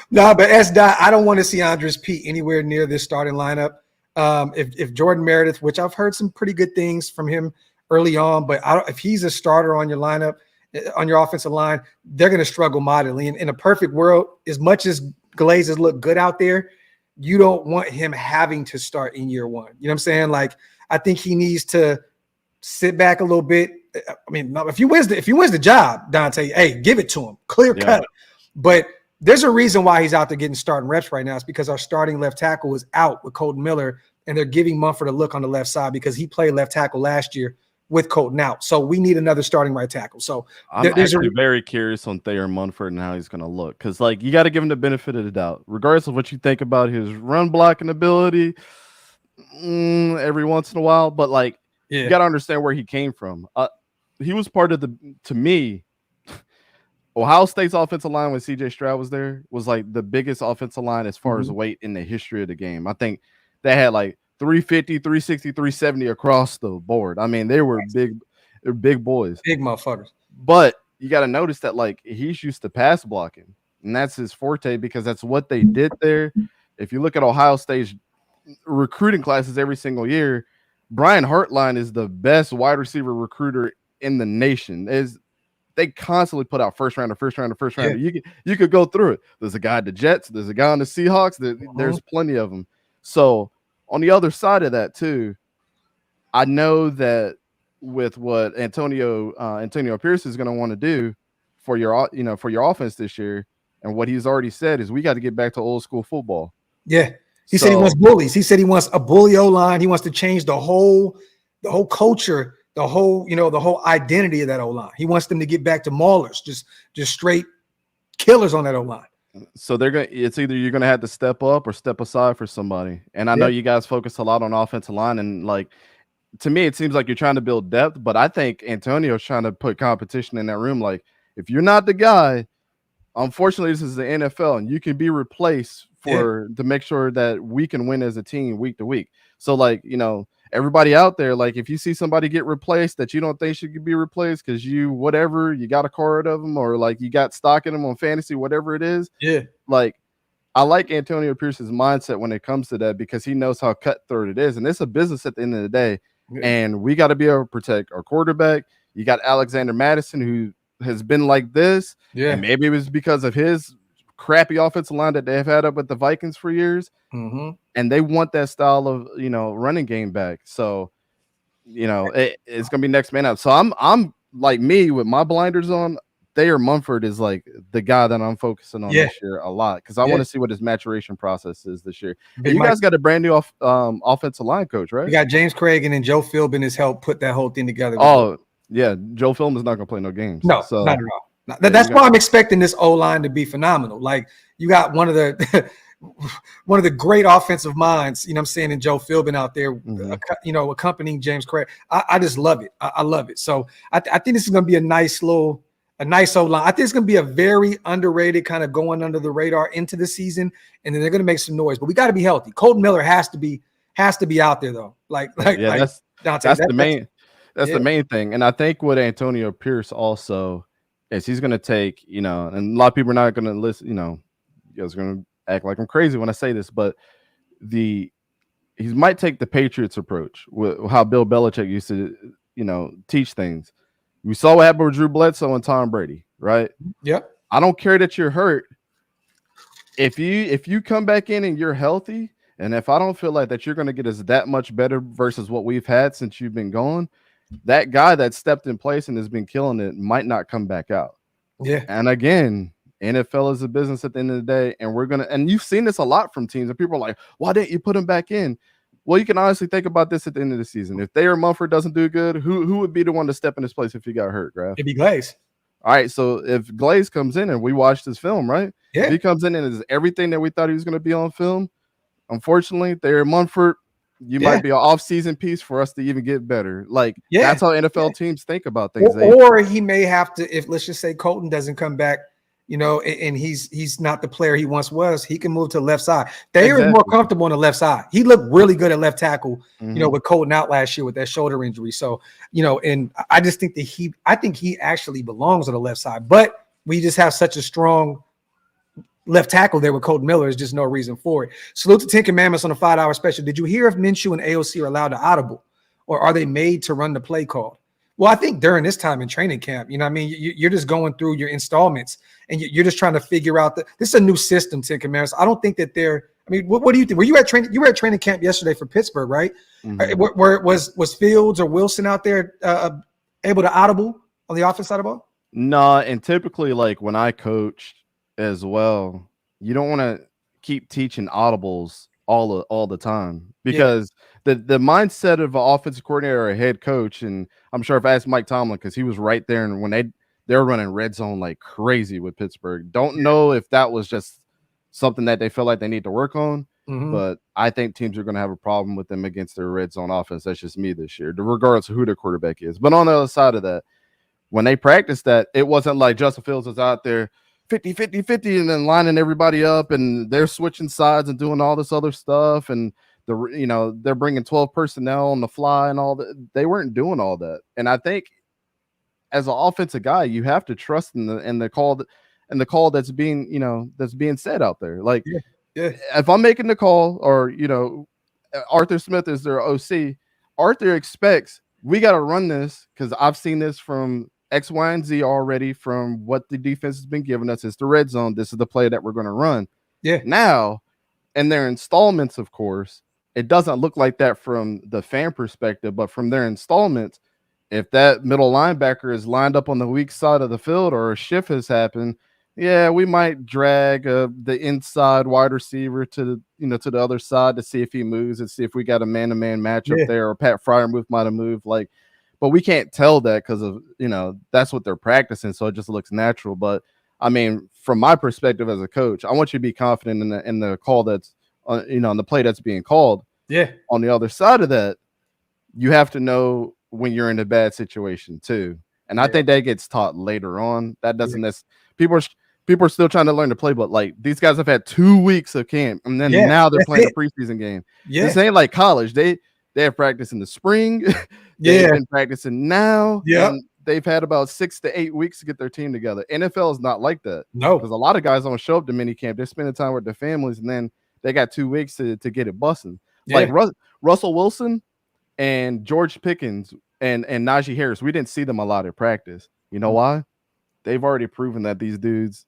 No, but I don't want to see Andres Pete anywhere near this starting lineup. If Jordan Meredith, which I've heard some pretty good things from him early on, but if he's a starter on your lineup, on your offensive line, they're going to struggle mightily. In a perfect world, as much as Glazes look good out there, you don't want him having to start in year one. You know what I'm saying? Like, I think he needs to sit back a little bit. I mean, if he wins the job, Dante, hey, give it to him, clear cut. But there's a reason why he's out there getting starting reps right now. It's because our starting left tackle is out with Colton Miller, and they're giving Mumford a look on the left side because he played left tackle last year with Colton out. So we need another starting right tackle. So I'm actually very curious on Thayer Munford and how he's going to look. Because, like, you got to give him the benefit of the doubt. Regardless of what you think about his run blocking ability every once in a while. But, like, you got to understand where he came from. He was part of to me, Ohio State's offensive line when C.J. Stroud was there was, like, the biggest offensive line as far as weight in the history of the game. I think that had like 350, 360, 370 across the board. I mean, they were big boys. Big motherfuckers. But you got to notice that like he's used to pass blocking, and that's his forte because that's what they did there. If you look at Ohio State's recruiting classes every single year, Brian Hartline is the best wide receiver recruiter in the nation. They constantly put out first rounder. Yeah. You could go through it. There's a guy at the Jets. There's a guy on the Seahawks. There's plenty of them. So on the other side of that too, I know that with what Antonio Pierce is going to want to do for your offense this year, and what he's already said is we got to get back to old school football. Yeah, he said he wants bullies. He said he wants a bully O-line. He wants to change the whole culture. The whole identity of that O-line. He wants them to get back to maulers, just straight killers on that O-line. So it's either you're gonna have to step up or step aside for somebody. And I know you guys focus a lot on offensive line, and like to me, it seems like you're trying to build depth, but I think Antonio's trying to put competition in that room. Like, if you're not the guy, unfortunately, this is the NFL, and you can be replaced to make sure that we can win as a team week to week. So, like, everybody out there, like if you see somebody get replaced that you don't think should be replaced because you got a card of them or like you got stock in them on fantasy, whatever it is. Yeah. Like I like Antonio Pierce's mindset when it comes to that because he knows how cutthroat it is. And it's a business at the end of the day. Yeah. And we got to be able to protect our quarterback. You got Alexander Madison, who has been like this. Yeah. And maybe it was because of his crappy offensive line that they've had up at the Vikings for years. Mm-hmm. And they want that style of, running game back. So, it's going to be next man up. So I'm like me with my blinders on. Thayer Munford is like the guy that I'm focusing on this year a lot because I want to see what his maturation process is this year. And you guys got a brand new offensive line coach, right? We got James Craig and then Joe Philbin has helped put that whole thing together. Oh, yeah. Joe Philbin is not going to play no games. No, so, not at all. That's why I'm expecting this O-line to be phenomenal. Like you got one of the great offensive minds, in Joe Philbin out there, accompanying James Craig. I just love it. I love it. So I think this is going to be a nice O-line. I think it's going to be a very underrated kind of going under the radar into the season, and then they're going to make some noise. But we got to be healthy. Colton Miller has to be out there though. That's the main thing. And I think what Antonio Pierce also is he's going to take, and a lot of people are not going to listen, you guys are going to act like I'm crazy when I say this, but he might take the Patriots approach with how Bill Belichick used to, teach things. We saw what happened with Drew Bledsoe and Tom Brady, right? Yep. I don't care that you're hurt. If you come back in and you're healthy, and if I don't feel like that you're going to get us that much better versus what we've had since you've been gone, that guy that stepped in place and has been killing it might not come back out. Yeah. And again, NFL is a business at the end of the day, and you've seen this a lot from teams, and people are like, why didn't you put him back in? Well, you can honestly think about this at the end of the season. If Thayer Munford doesn't do good, who would be the one to step in his place if he got hurt, Graphk? It'd be Glaze. All right, so if Glaze comes in, and we watched his film, right? Yeah. If he comes in and is everything that we thought he was going to be on film, unfortunately, Thayer Munford, you might be an off-season piece for us to even get better. That's how NFL teams think about things. Or he may have to, if let's just say Colton doesn't come back, and he's not the player he once was, he can move to the left side. Thayer is more comfortable on the left side. He looked really good at left tackle, with Colton out last year with that shoulder injury. So, and I just think that he actually belongs on the left side, but we just have such a strong left tackle there with Colton Miller. There's just no reason for it. Salute to 10 Commandments on the 5-hour special. Did you hear if Minshew and AOC are allowed to audible, or are they made to run the play call? Well, I think during this time in training camp, you're just going through your installments and you're just trying to figure out this is a new system, 10 Commandments. I don't think that what do you think? Were you at training camp yesterday for Pittsburgh, right? Mm-hmm. Where was Fields or Wilson out there able to audible on the offense side of the ball? No, and typically when I coached as well, you don't want to keep teaching audibles all the time because the mindset of an offensive coordinator or a head coach, and I'm sure if I asked Mike Tomlin, because he was right there, and when they were running red zone like crazy with Pittsburgh, don't know if that was just something that they felt like they need to work on, but I think teams are going to have a problem with them against their red zone offense. That's just me this year, regardless of who their quarterback is. But on the other side of that, when they practiced that, it wasn't like Justin Fields was out there 50, and then lining everybody up, and they're switching sides and doing all this other stuff, and they're bringing 12 personnel on the fly and all that. They weren't doing all that. And I think as an offensive guy, you have to trust in the call that's being said out there. Like, if I'm making the call, or Arthur Smith is their OC, Arthur expects we got to run this because I've seen this from X, Y, and Z already from what the defense has been giving us. It's the red zone. This is the play that we're going to run. Yeah. Now, in their installments, of course, it doesn't look like that from the fan perspective, but from their installments, if that middle linebacker is lined up on the weak side of the field or a shift has happened, yeah, we might drag the inside wide receiver to the other side to see if he moves and see if we got a man-to-man matchup there, or Pat Fryermuth might have moved. Like, but we can't tell that because of that's what they're practicing, so it just looks natural. But I mean, from my perspective as a coach, I want you to be confident in the call that's in the play that's being called. Yeah. On the other side of that, you have to know when you're in a bad situation too, and I think that gets taught later on. That doesn't people are still trying to learn to play, but like these guys have had 2 weeks of camp, and then now they're playing a preseason game. Yeah, this ain't like college. They have practice in the spring. They've been practicing now. Yeah, and they've had about 6 to 8 weeks to get their team together. NFL is not like that. No, because a lot of guys don't show up to mini camp. They're spending time with their families, and then they got 2 weeks to get it busting. Yeah. Like Russell Wilson and George Pickens and Najee Harris, we didn't see them a lot at practice. You know why? They've already proven that these dudes.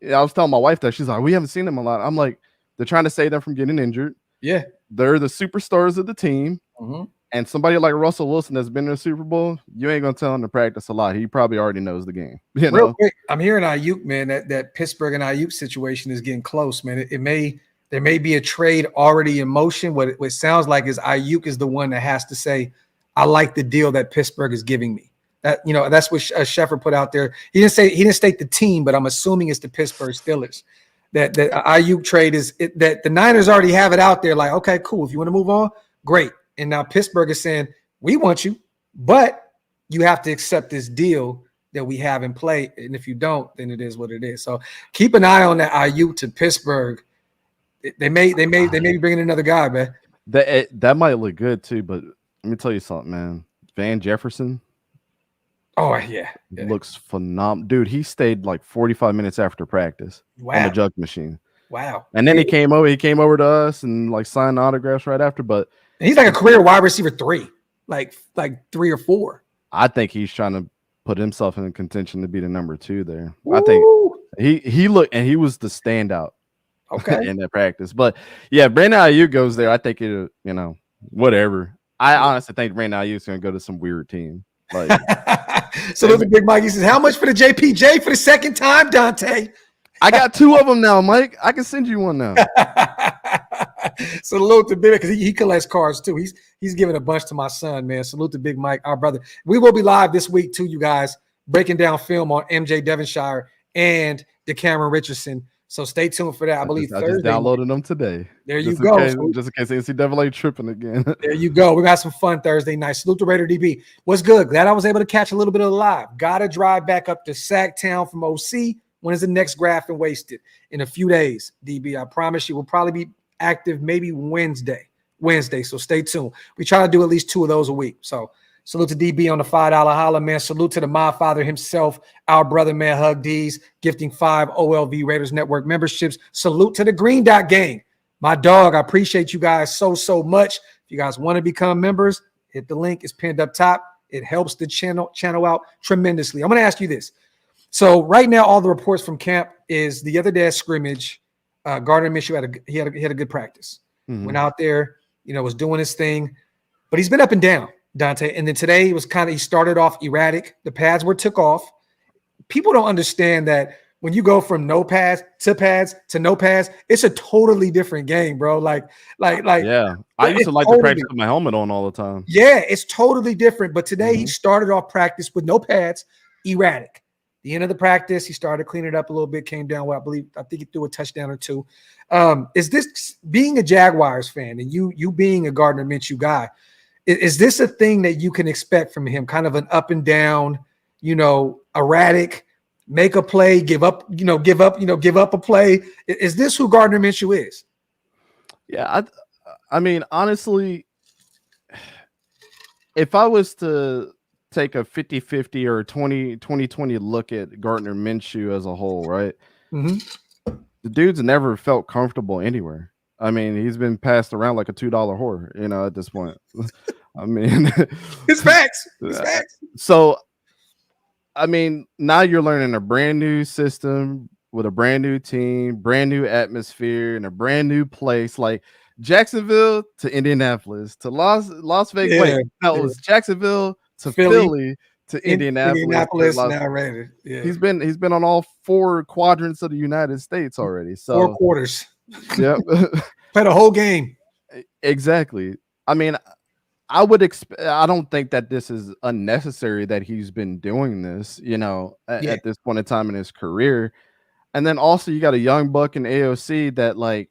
I was telling my wife that. She's like, we haven't seen them a lot. I'm like, they're trying to save them from getting injured. Yeah. They're the superstars of the team. Mm-hmm. And somebody like Russell Wilson that's been in the Super Bowl, you ain't going to tell him to practice a lot. He probably already knows the game. Real quick, I'm hearing Ayuk, man, that Pittsburgh and Ayuk situation is getting close, man. There may be a trade already in motion. What it sounds like is Ayuk is the one that has to say, I like the deal that Pittsburgh is giving me. That that's what Sheffer put out there. He didn't state the team, but I'm assuming it's the Pittsburgh Steelers. That Ayuk trade that the Niners already have it out there. Like, okay, cool. If you want to move on, great. And now Pittsburgh is saying, we want you, but you have to accept this deal that we have in play. And if you don't, then it is what it is. So keep an eye on that Ayuk to Pittsburgh. They may be bringing another guy, man. That might look good too, but let me tell you something, man. Van Jefferson. Oh, yeah. Looks phenomenal. Dude, he stayed like 45 minutes after practice on the jug machine. Wow. And then he came over to us and like signed autographs right after. But he's like a career wide receiver 3, like 3 or 4. I think he's trying to put himself in contention to be the number 2 there. Ooh. I think he looked, and he was the standout in that practice. But yeah, Brandon Ayuk goes there. I think it, whatever. I honestly think Brandon Ayuk's going to go to some weird team. Like, so look at Big Mike. He says, "How much for the JPJ for the second time, Dante?" I got 2 of them now, Mike. I can send you one now. Salute to Big because he collects cards too. He's giving a bunch to my son, man. Salute to Big Mike, our brother. We will be live this week too, you guys, breaking down film on MJ Devonshire and DeCameron Richardson. So stay tuned for that. I believe Thursday. I just downloaded them today. There you go. Just in case NCAA tripping again. There you go. We got some fun Thursday night. Salute to Raider DB. What's good? Glad I was able to catch a little bit of the live. Got to drive back up to Sacktown from OC. When is the next Graphk and Wasted? In a few days, DB. I promise you, we'll probably be active maybe Wednesday. So stay tuned. We try to do at least 2 of those a week. So salute to DB on the $5 holla, man. Salute to the My Father himself, our brother, man, Hug D's, gifting 5 OLV Raiders Network memberships. Salute to the Green Dot Gang. My dog, I appreciate you guys so much. If you guys want to become members, hit the link. It's pinned up top. It helps the channel out tremendously. I'm going to ask you this. So right now, all the reports from camp is the other day at scrimmage, Gardner Minshew had a good practice. Mm-hmm. Went out there, was doing his thing, but he's been up and down, Dante. And then today he started off erratic. The pads took off. People don't understand that when you go from no pads to no pads, it's a totally different game, bro. Yeah. I used to like to practice with my helmet on all the time. Yeah, it's totally different. But today he started off practice with no pads, erratic. The end of the practice, he started cleaning it up a little bit, came down with, I think he threw a touchdown or 2. Is this, being a Jaguars fan and you being a Gardner Minshew guy, is this a thing that you can expect from him? Kind of an up and down, erratic, make a play, give up a play. Is this who Gardner Minshew is? Yeah, I mean, honestly, if I was to take a 50-50 or 20-20 look at Gardner Minshew as a whole, right? Mm-hmm. The dude's never felt comfortable anywhere. I mean, he's been passed around like a $2 whore, at this point. I mean, It's facts. It's facts. So, I mean, now you're learning a brand new system with a brand new team, brand new atmosphere, and a brand new place. Like Jacksonville to Indianapolis to Las Vegas. Yeah, Wait, no, it was Jacksonville to Philly to Indianapolis to now Raiders. Yeah. He's been on all 4 quadrants of the United States already. So 4 quarters. Yeah. Played a whole game. Exactly. I mean, I would expect. I don't think that this is unnecessary that he's been doing this, at this point in time in his career. And then also you got a young buck in AOC that like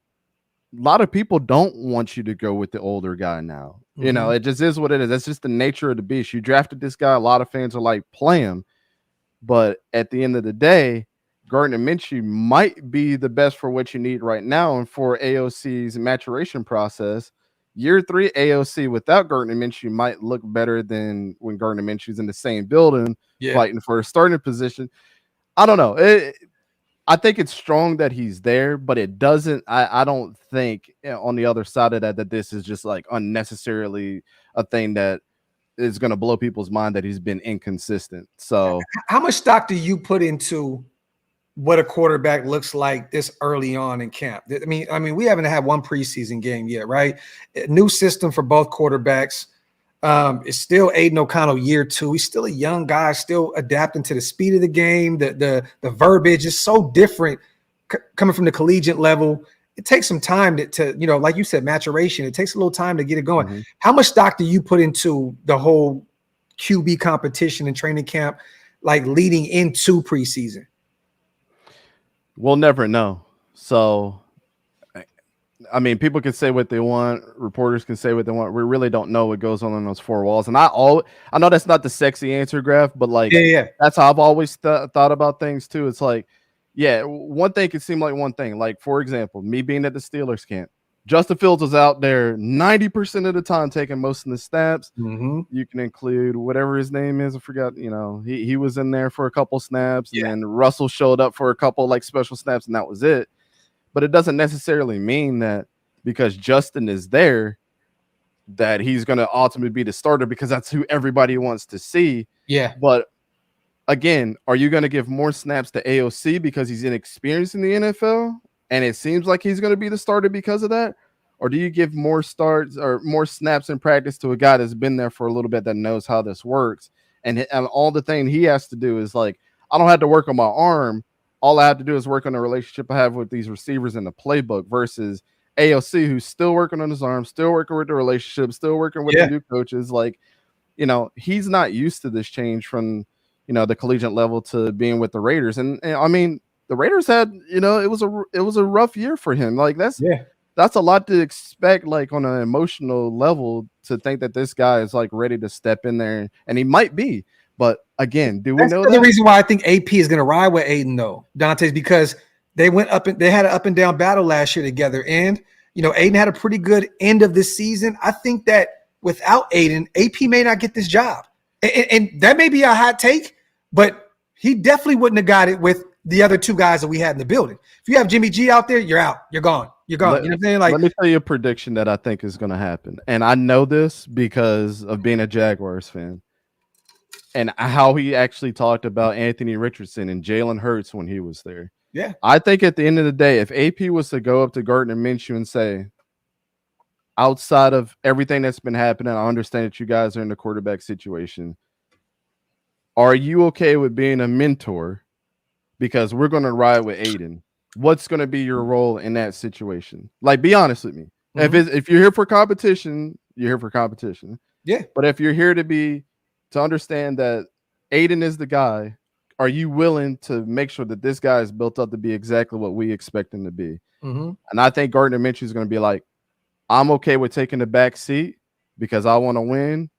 a lot of people don't want you to go with the older guy now. Mm-hmm. It just is what it is. That's just the nature of the beast. You drafted this guy. A lot of fans are like, play him. But at the end of the day, Gardner Minshew might be the best for what you need right now. And for AOC's maturation process, year 3 AOC without Gardner Minshew might look better than when Gardner Minshew's in the same building fighting for a starting position. I don't know. I think it's strong that he's there, but it doesn't. I don't think on the other side of that this is just like unnecessarily a thing that is going to blow people's mind that he's been inconsistent. So, how much stock do you put into what a quarterback looks like this early on in camp? I mean, we haven't had one preseason game yet, right? A new system for both quarterbacks. It's still Aiden O'Connell year 2. He's still a young guy, still adapting to the speed of the game. The verbiage is so different coming from the collegiate level. It takes some time to like you said, maturation. It takes a little time to get it going. Mm-hmm. How much stock do you put into the whole QB competition and training camp, like leading into preseason? We'll never know. So, I mean, people can say what they want. Reporters can say what they want. We really don't know what goes on in those 4 walls. And I know that's not the sexy answer, Graph, but like, that's how I've always thought about things too. It's like, one thing can seem like one thing. Like, for example, me being at the Steelers camp, Justin Fields was out there 90% of the time taking most of the snaps. Mm-hmm. You can include whatever his name is. I forgot, he was in there for a couple snaps, and then Russell showed up for a couple like special snaps, and that was it. But it doesn't necessarily mean that because Justin is there that he's going to ultimately be the starter, because that's who everybody wants to see. Yeah. But again, are you going to give more snaps to AOC because he's inexperienced in the NFL and it seems like he's going to be the starter because of that? Or do you give more starts or more snaps in practice to a guy that's been there for a little bit that knows how this works? And all the thing he has to do is like, I don't have to work on my arm. All I have to do is work on the relationship I have with these receivers in the playbook, versus AOC, who's still working on his arm, still working with the relationship, still working with the new coaches. Like, he's not used to this change from, the collegiate level to being with the Raiders. And I mean, the Raiders had, it was a rough year for him. Like that's a lot to expect, like on an emotional level, to think that this guy is like ready to step in there, and he might be. But again, do we know that? The reason why I think AP is going to ride with Aiden, though, Dante's, because they went up and they had an up and down battle last year together. And, Aiden had a pretty good end of this season. I think that without Aiden, AP may not get this job. And that may be a hot take, but he definitely wouldn't have got it with the other 2 guys that we had in the building. If you have Jimmy G out there, you're out. You're gone. You're gone. You know what I'm saying? Like, let me tell you a prediction that I think is going to happen. And I know this because of being a Jaguars fan. And how he actually talked about Anthony Richardson and Jalen Hurts when he was there. Yeah. I think at the end of the day, if AP was to go up to Gardner Minshew and say, outside of everything that's been happening, I understand that you guys are in the quarterback situation. Are you okay with being a mentor? Because we're going to ride with Aiden. What's going to be your role in that situation? Like, be honest with me. Mm-hmm. If you're here for competition, you're here for competition. Yeah. But if you're here to understand that Aiden is the guy, are you willing to make sure that this guy is built up to be exactly what we expect him to be? Mm-hmm. And I think Gardner Minshew is going to be like, I'm okay with taking the back seat because I want to win.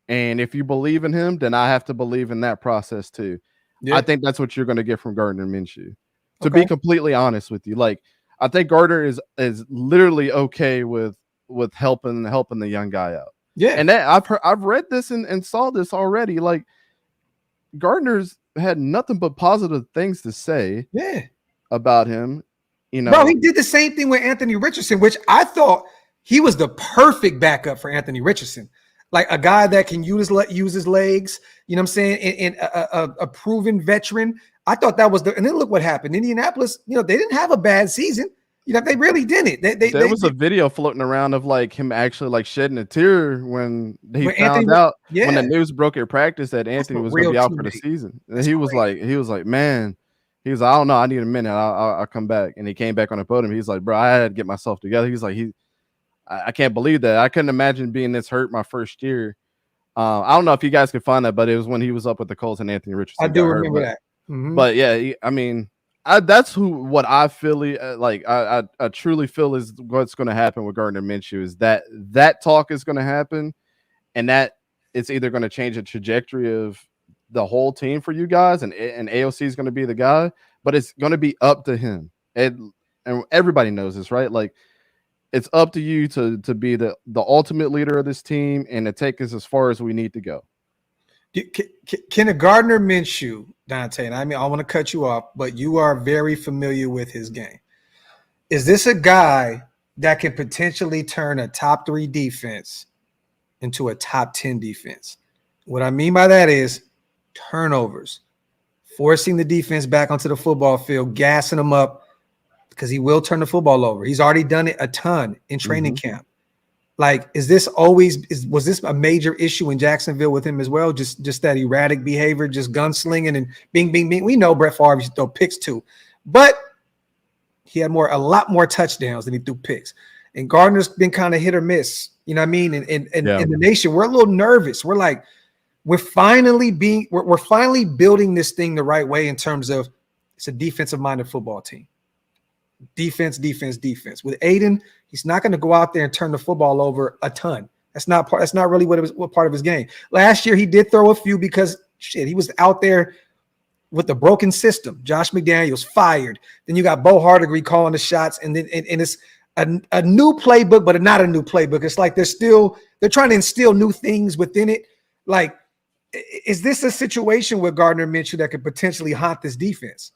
And if you believe in him, then I have to believe in that process too. Yeah. I think that's what you're going to get from Gardner Minshew. To be completely honest with you, like, I think Gardner is literally okay with with helping the young guy out. Yeah, and that I've read this and saw this already. Like Gardner's had nothing but positive things to say. Yeah, about him. You know, bro, he did the same thing with Anthony Richardson, which I thought he was the perfect backup for Anthony Richardson. Like a guy that can use his legs, you know what I'm saying, and a proven veteran. I thought that was and then look what happened. Indianapolis, you know, they didn't have a bad season. You know, they really didn't. There was a video floating around of like him actually like shedding a tear when he found out when the news broke at practice that Anthony was going to be out for the season. And he was like, man, he was like, I don't know, I need a minute. I'll come back. And he came back on the podium. He's like, bro, I had to get myself together. He's like, I can't believe that. I couldn't imagine being this hurt my first year. I don't know if you guys can find that, but it was when he was up with the Colts and Anthony Richardson. I do remember that. Mm-hmm. But yeah, I mean, that's what I feel like. I truly feel is what's going to happen with Gardner Minshew is that talk is going to happen, and that it's either going to change the trajectory of the whole team for you guys, and AOC is going to be the guy, but it's going to be up to him. And everybody knows this, right? Like, it's up to you to be the ultimate leader of this team and to take us as far as we need to go. Can a Gardner Minshew, Dante, and I mean, I want to cut you off, but you are very familiar with his game. Is this a guy that can potentially turn a top 3 defense into a top 10 defense? What I mean by that is turnovers, forcing the defense back onto the football field, gassing them up, because he will turn the football over. He's already done it a ton in training camp. Like, was this a major issue in Jacksonville with him as well? Just that erratic behavior, just gunslinging and bing, bing, bing. We know Brett Favre used to throw picks too, but he had a lot more touchdowns than he threw picks. And Gardner's been kind of hit or miss. You know what I mean? And in the nation, we're a little nervous. We're like, we're finally building this thing the right way in terms of it's a defensive-minded football team. Defense. With Aiden, he's not going to go out there and turn the football over a ton. That's not really what part of his game. Last year he did throw a few because he was out there with the broken system. Josh McDaniels fired. Then you got Bo Hardigree calling the shots, and then and it's a new playbook, but not a new playbook. It's like they're trying to instill new things within it. Like, is this a situation with Gardner Minshew that could potentially haunt this defense?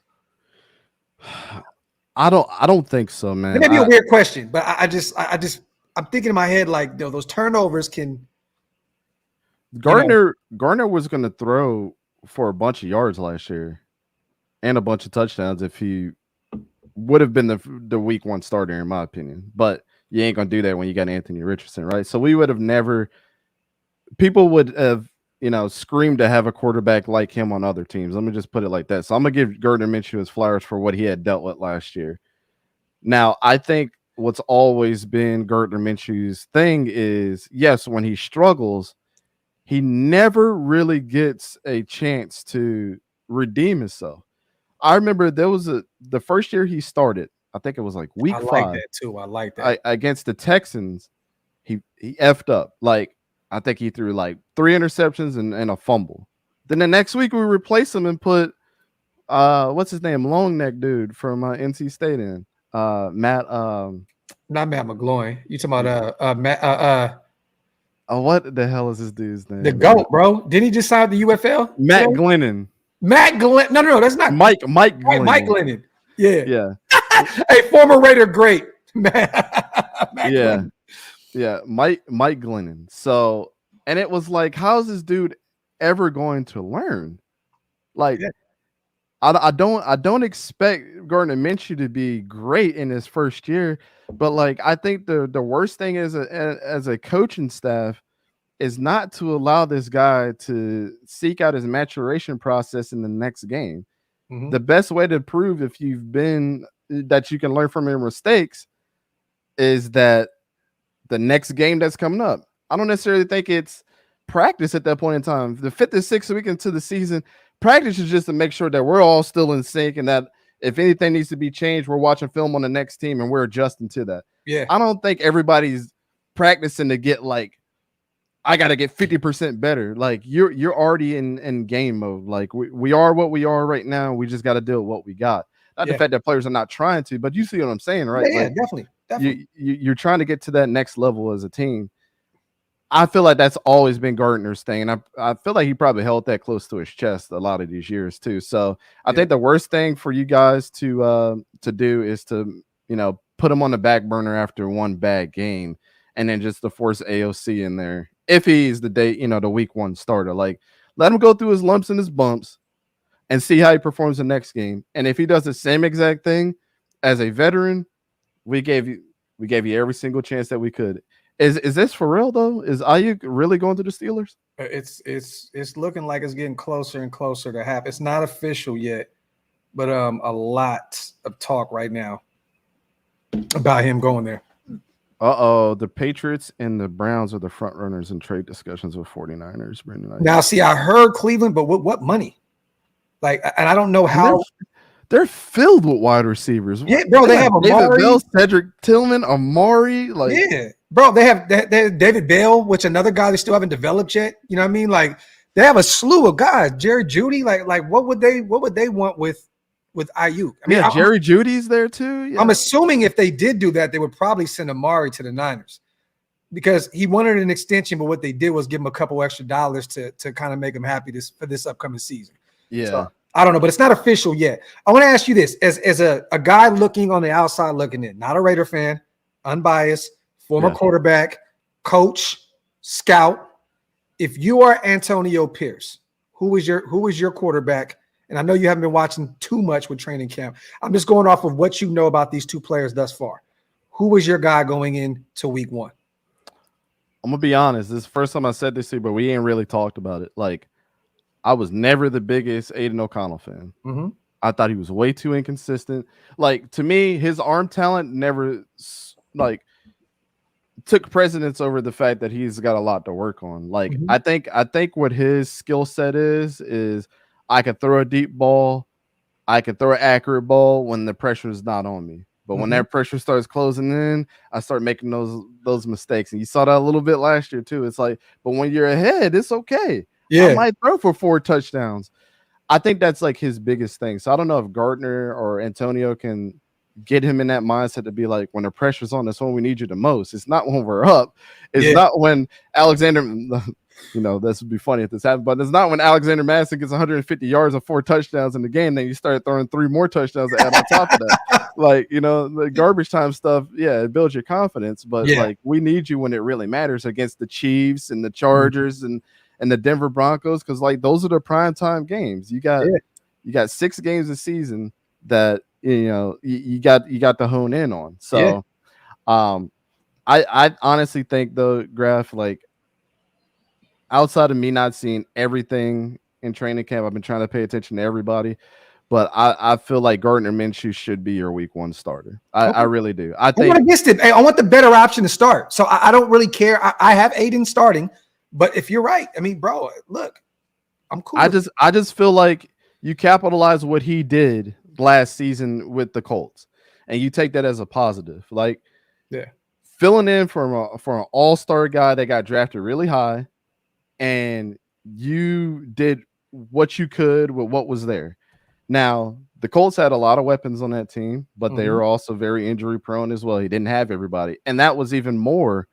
I don't think so, man. It may be a weird question, but I'm thinking in my head like, those turnovers can. Gardner was going to throw for a bunch of yards last year, and a bunch of touchdowns if he would have been the week 1 starter, in my opinion. But you ain't gonna do that when you got Anthony Richardson, right? So we would have never. People would have, screamed to have a quarterback like him on other teams. Let me just put it like that. So I'm going to give Gardner Minshew his flowers for what he had dealt with last year. Now, I think what's always been Gardner Minshew's thing is, yes, when he struggles, he never really gets a chance to redeem himself. I remember there was the first year he started, I think it was like week 5. I like that too. I like that. Against the Texans, he effed up. Like, I think he threw like 3 interceptions and a fumble. Then the next week we replaced him and put what's his name, long neck dude from NC State in Matt. Not Matt McGloin. You talking about Matt? What the hell is this dude's name? The GOAT, bro. Didn't he just sign the UFL? Matt Glennon. Matt Glennon. No, that's not Mike Glennon. Mike Glennon. Yeah. Hey, former Raider great. Matt Glennon. Yeah, Mike Glennon. So, and it was like, how is this dude ever going to learn? Like, I don't expect Gardner Minshew to be great in his first year, but like, I think the worst thing as a coaching staff is not to allow this guy to seek out his maturation process in the next game. Mm-hmm. The best way to prove that you can learn from your mistakes is that the next game that's coming up. I don't necessarily think it's practice at that point in time. The 5th or 6th week into the season, practice is just to make sure that we're all still in sync and that if anything needs to be changed, we're watching film on the next team and we're adjusting to that. Yeah. I don't think everybody's practicing to get like, I got to get 50% better. Like you're already in game mode. Like we are what we are right now. We just got to deal with what we got. Not the fact that players are not trying to, but you see what I'm saying, right? Yeah, like, definitely. you're trying to get to that next level as a team. I feel like that's always been Gardner's thing, and I feel like he probably held that close to his chest a lot of these years too. So I think the worst thing for you guys to do is to put him on the back burner after one bad game, and then just to force AOC in there if he's the week one starter. Like, let him go through his lumps and his bumps and see how he performs the next game. And if he does the same exact thing as a veteran, we gave you every single chance that we could. Is this for real though? Is Ayuk really going to the Steelers? It's looking like it's getting closer and closer to happen. It's not official yet, but a lot of talk right now about him going there. The Patriots and the Browns are the front runners in trade discussions with 49ers. Brendan. Now, see, I heard Cleveland, but what money? Like, and I don't know how. They're filled with wide receivers. Yeah, bro, they have David Amari. Bell, Cedric Tillman, Amari. Like, yeah, bro, they have David Bell, which another guy they still haven't developed yet. You know what I mean? Like, they have a slew of guys. Jerry Jeudy, like what would they want with Ayuk? I mean, Jerry Judy's there too. Yeah. I'm assuming if they did do that, they would probably send Amari to the Niners because he wanted an extension, but what they did was give him a couple extra dollars to kind of make him happy for this upcoming season. Yeah. So, I don't know, but it's not official yet. I want to ask you this as a guy looking on the outside looking in, not a Raider fan, unbiased, former quarterback, coach, scout. If you are Antonio Pierce, who is your quarterback? And I know you haven't been watching too much with training camp. I'm just going off of what you know about these two players thus far. Who was your guy going into week one? I'm going to be honest. This is the first time I said this to you, but we ain't really talked about it. Like, I was never the biggest Aiden O'Connell fan. Mm-hmm. I thought he was way too inconsistent. Like, to me, his arm talent never took precedence over the fact that he's got a lot to work on. Like, I think what his skill set is I could throw a deep ball, I could throw an accurate ball when the pressure is not on me. But when that pressure starts closing in, I start making those mistakes. And you saw that a little bit last year too. It's like, but when you're ahead, it's okay. Yeah, I might throw for 4 touchdowns. I think that's like his biggest thing. So I don't know if Gardner or Antonio can get him in that mindset to be like, when the pressure's on, that's when we need you the most. It's not when we're up. It's not when Alexander, this would be funny if this happened, but it's not when Alexander Madison gets 150 yards and 4 touchdowns in the game, then you start throwing 3 more touchdowns to add on top of that. Like, the garbage time stuff, it builds your confidence, but like, we need you when it really matters against the Chiefs and the Chargers and the Denver Broncos, because like those are the prime time games. You got 6 games a season that you got to hone in on. So I honestly think though, Graphk, like, outside of me not seeing everything in training camp, I've been trying to pay attention to everybody, but I feel like Gardner Minshew should be your week 1 starter. I really do. I think against it. I want the better option to start. So I don't really care. I have Aiden starting. But if you're right, I mean, bro, look, I'm cool. I just feel like you capitalize what he did last season with the Colts, and you take that as a positive. Like, filling in for an all-star guy that got drafted really high, and you did what you could with what was there. Now, the Colts had a lot of weapons on that team, but they were also very injury-prone as well. He didn't have everybody, and that was even more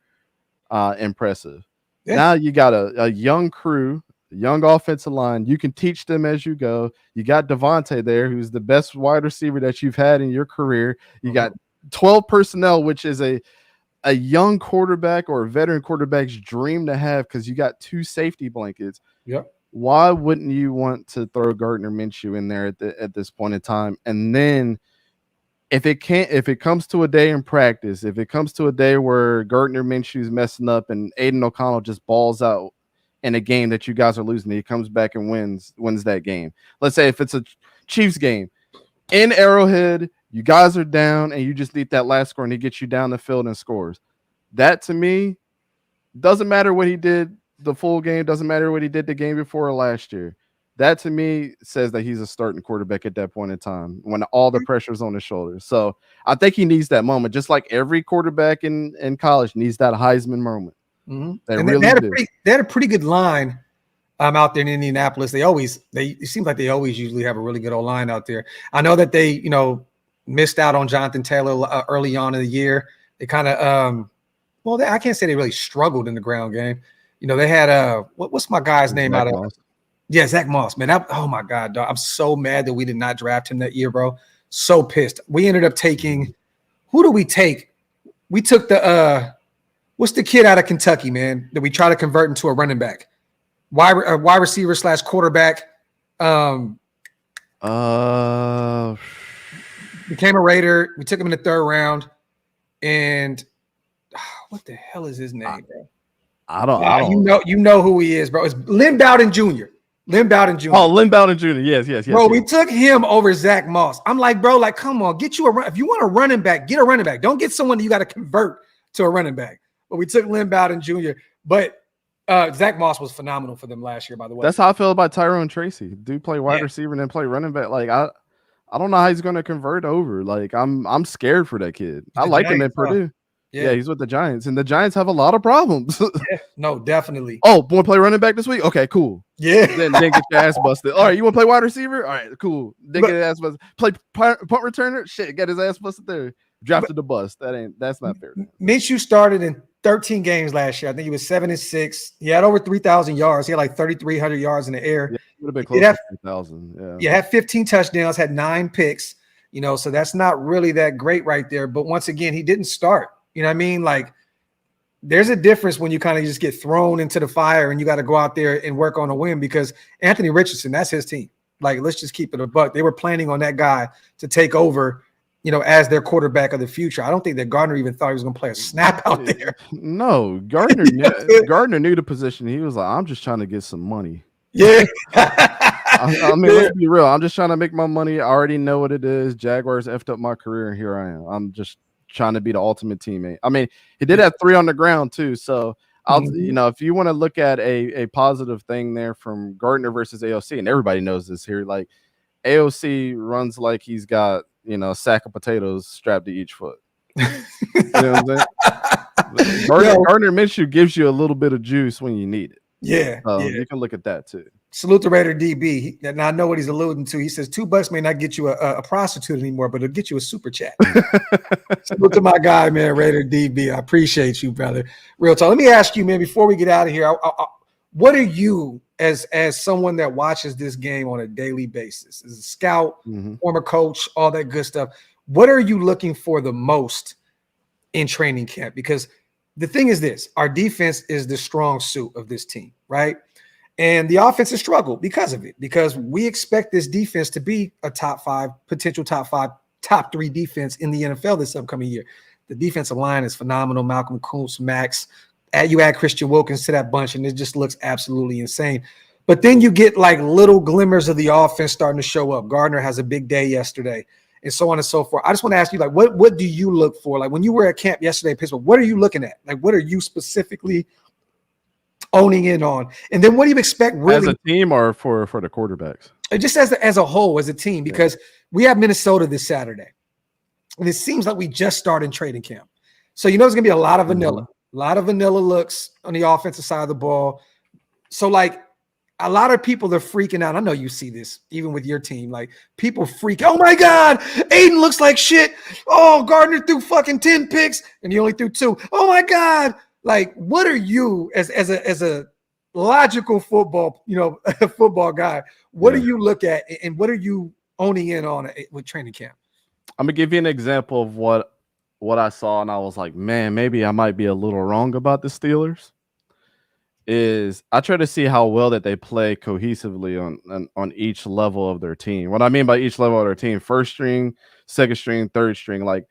impressive. Yeah. Now you got a young crew, a young offensive line. You can teach them as you go. You got Devontae there, who's the best wide receiver that you've had in your career. You got 12 personnel, which is a young quarterback or a veteran quarterback's dream to have, because you got 2 safety blankets. Yep. Why wouldn't you want to throw Gardner Minshew in there at this point in time? And then if it comes to a day in practice, if it comes to a day where Gardner Minshew's messing up and Aiden O'Connell just balls out in a game that you guys are losing, he comes back and wins that game. Let's say if it's a Chiefs game in Arrowhead, you guys are down and you just need that last score and he gets you down the field and scores. That to me doesn't matter what he did the full game, doesn't matter what he did the game before or last year. That to me says that he's a starting quarterback at that point in time when all the pressure's on his shoulders. So I think he needs that moment, just like every quarterback in college needs that Heisman moment. They had a pretty good line out there in Indianapolis. It seems like they always usually have a really good O-line out there. I know that they, missed out on Jonathan Taylor early on in the year. They kind of I can't say they really struggled in the ground game. You know, they had what's my guy's name Zach out Moss. of? Yeah, Zach Moss, man. Oh my God, dog. I'm so mad that we did not draft him that year, bro. So pissed. We ended up taking who do we take? We took the what's the kid out of Kentucky, man, that we try to convert into a running back, wide receiver / quarterback. Became a Raider. We took him in the 3rd round, and what the hell is his name, bro? I don't. You know who he is, bro. It's Lynn Bowden Jr. Oh, Lynn Bowden Jr. Yes. Bro, we took him over Zach Moss. I'm like, bro, like, come on, get you a run. If you want a running back, get a running back. Don't get someone that you got to convert to a running back. But we took Lynn Bowden Jr. But Zach Moss was phenomenal for them last year, by the way. That's how I feel about Tyrone Tracy. Dude play wide receiver and then play running back. Like I don't know how he's going to convert over. Like I'm scared for that kid. I like him at Purdue. Yeah, he's with the Giants, and the Giants have a lot of problems. Yeah, no, definitely. Oh, want to play running back this week? Okay, cool. Yeah. Then get your ass busted. All right, you want to play wide receiver? All right, cool. Then get his ass busted. Play punt returner? Shit, get his ass busted there. Drafted the bust. That's not fair. Minshew started in 13 games last year. I think he was 7-6. He had over 3,000 yards. He had like 3,300 yards in the air. Yeah, would have been close to 3,000. Yeah, had 15 touchdowns, had 9 picks. You know, so that's not really that great right there. But once again, he didn't start. You know what I mean? Like, there's a difference when you kind of just get thrown into the fire and you got to go out there and work on a win, because Anthony Richardson, that's his team. Like, let's just keep it a buck. They were planning on that guy to take over, you know, as their quarterback of the future. I don't think that Gardner even thought he was going to play a snap out there. No, Gardner knew the position. He was like, I'm just trying to get some money. Yeah. I mean, let's be real. I'm just trying to make my money. I already know what it is. Jaguars effed up my career, and here I am. I'm just trying to be the ultimate teammate. I mean, he did have 3 on the ground too. So you know, if you want to look at a positive thing there from Gardner versus AOC, and everybody knows this here, like AOC runs like he's got, you know, a sack of potatoes strapped to each foot. You know what I'm saying? Gardner Minshew gives you a little bit of juice when you need it. Yeah, you can look at that too. Salute the Raider DB. Now I know what he's alluding to. He says $2 may not get you a prostitute anymore, but it'll get you a super chat. Salute to my guy, man, Raider DB. I appreciate you, brother. Real talk. Let me ask you, man, before we get out of here, what are you, as someone that watches this game on a daily basis, as a scout, former coach, all that good stuff, what are you looking for the most in training camp? Because the thing is this, our defense is the strong suit of this team, right? And the offense has struggled because of it, because we expect this defense to be a top 5, potential top 5, top 3 defense in the NFL this upcoming year. The defensive line is phenomenal. Malcolm Kuntz, Max, you add Christian Wilkins to that bunch, and it just looks absolutely insane. But then you get like little glimmers of the offense starting to show up. Gardner has a big day yesterday, and so on and so forth. I just want to ask you, like, what do you look for? Like, when you were at camp yesterday in Pittsburgh, what are you looking at? Like, what are you specifically owning in on? And then what do you expect really as a team or for the quarterbacks? Just as a whole, as a team, because we have Minnesota this Saturday. And it seems like we just started training camp. So, you know, there's going to be a lot of vanilla, looks on the offensive side of the ball. So, like, a lot of people are freaking out. I know you see this even with your team. Like, people freak. Oh my God, Aiden looks like shit. Oh, Gardner threw fucking 10 picks and he only threw 2. Oh my God. Like, what are you as a logical football, you know, football guy? What do you look at and what are you owning in on with training camp? I'm gonna give you an example of what I saw, and I was like, man, maybe I might be a little wrong about the Steelers. Is I try to see how well that they play cohesively on each level of their team. What I mean by each level of their team, first string, second string, third string, like,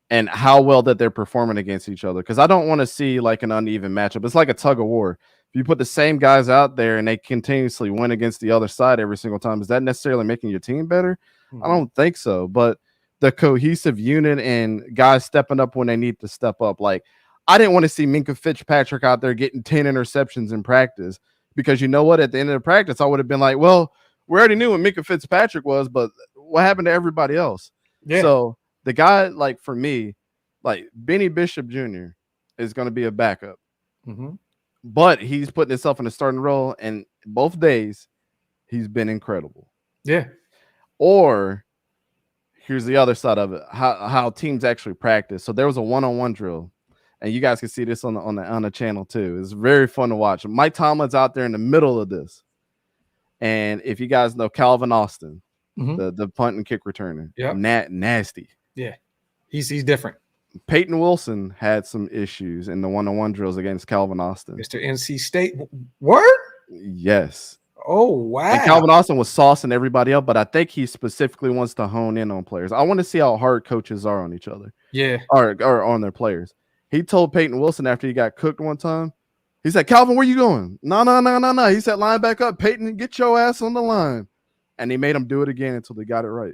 and how well that they're performing against each other. Because I don't want to see like an uneven matchup. It's like a tug of war. If you put the same guys out there and they continuously win against the other side every single time, is that necessarily making your team better? I don't think so. But the cohesive unit and guys stepping up when they need to step up, like, I didn't want to see Minkah Fitzpatrick out there getting 10 interceptions in practice, because you know what? At the end of the practice, I would have been like, well, we already knew what Minkah Fitzpatrick was, but what happened to everybody else? Yeah. So the guy, like, for me, like Benny Bishop Jr. is going to be a backup, but he's putting himself in a starting role, and both days he's been incredible. Yeah. Or here's the other side of it. How teams actually practice. So there was a one-on-one drill, and you guys can see this on the channel too. It's very fun to watch. Mike Tomlin's out there in the middle of this, and if you guys know Calvin Austin, the punt and kick returner, nasty. Yeah, he's different. Peyton Wilson had some issues in the one-on-one drills against Calvin Austin. Mr. NC State, word? Yes. Oh, wow. And Calvin Austin was saucing everybody up, but I think he specifically wants to hone in on players. I want to see how hard coaches are on each other. Yeah. Or on their players. He told Peyton Wilson after he got cooked one time, he said, Calvin, where you going? No. He said, line back up. Peyton, get your ass on the line. And he made him do it again until they got it right.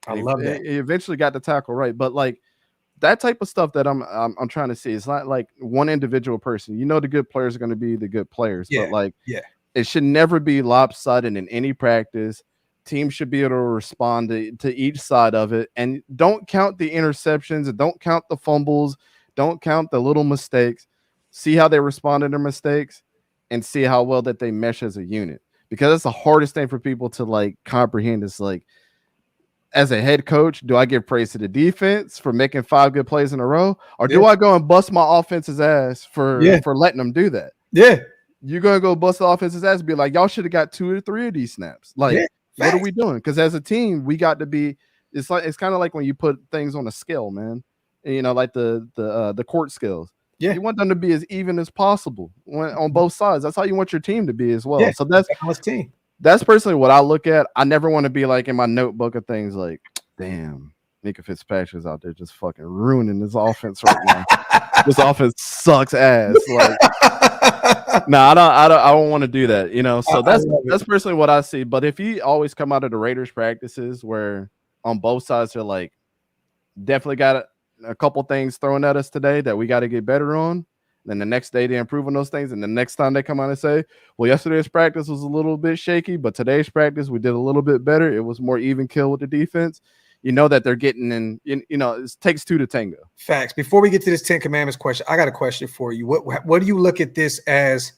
I love that. He eventually got the tackle right. But like that type of stuff that I'm trying to see, it's not like one individual person. You know the good players are going to be the good players. Yeah. But like it should never be lopsided in any practice. Teams should be able to respond to each side of it. And don't count the interceptions. And don't count the fumbles. Don't count the little mistakes. See how they respond to their mistakes and see how well that they mesh as a unit. Because that's the hardest thing for people to like comprehend is like, as a head coach, do I give praise to the defense for making 5 good plays in a row? Or do I go and bust my offense's ass for letting them do that? Yeah. You're going to go bust the offense's ass and be like, y'all should have got 2 or 3 of these snaps. Like, what are we doing? Because as a team, we got to be – it's kind of like when you put things on a scale, man. You know, like the court scales. Yeah. You want them to be as even as possible on both sides. That's how you want your team to be as well. Yeah. So that's personally what I look at. I never want to be like in my notebook of things like, damn, Mika Fitzpatrick's out there just fucking ruining this offense right now. This offense sucks ass. Like, I don't want to do that, you know. So that's personally what I see. But if you always come out of the Raiders practices where on both sides they're like, definitely got a couple things thrown at us today that we got to get better on. Then the next day they improve on those things, and the next time they come out and say, well, yesterday's practice was a little bit shaky, but today's practice we did a little bit better. It was more even kill with the defense. You know that they're getting in, you know, it takes 2 to tango. Facts. Before we get to this 10 Commandments question, I got a question for you. What do you look at this as?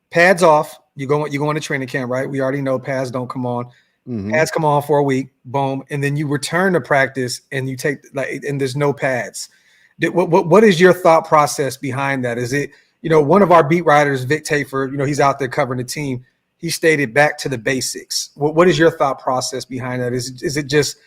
Pads off. You go to training camp, right? We already know pads don't come on. Pads come on for a week, boom, and then you return to practice and you take and there's no pads. What is your thought process behind that? Is it, you know, one of our beat writers, Vic Tafer, you know, he's out there covering the team. He stated back to the basics. What is your thought process behind that? Is it just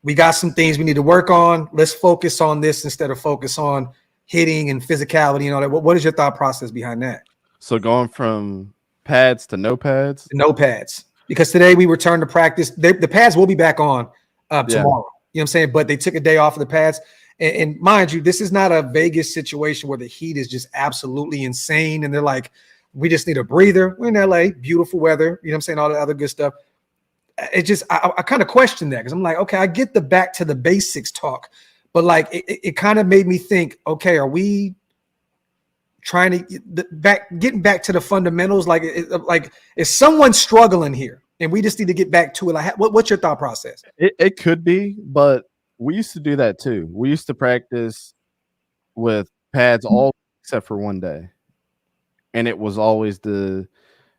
we got some things we need to work on? Let's focus on this instead of focus on hitting and physicality and all that. What is your thought process behind that? So going from pads to no pads? No pads. Because today we returned to practice. The pads will be back on tomorrow. You know what I'm saying? But they took a day off of the pads. And mind you, this is not a Vegas situation where the heat is just absolutely insane. And they're like, we just need a breather. We're in LA, beautiful weather. You know what I'm saying? All the other good stuff. It just, I kind of question that because I'm like, okay, I get the back to the basics talk. But like, it kind of made me think, okay, are we trying to getting back to the fundamentals? Like is someone struggling here? And we just need to get back to it. Like, what's your thought process? It could be, but we used to do that too. We used to practice with pads all except for one day. And it was always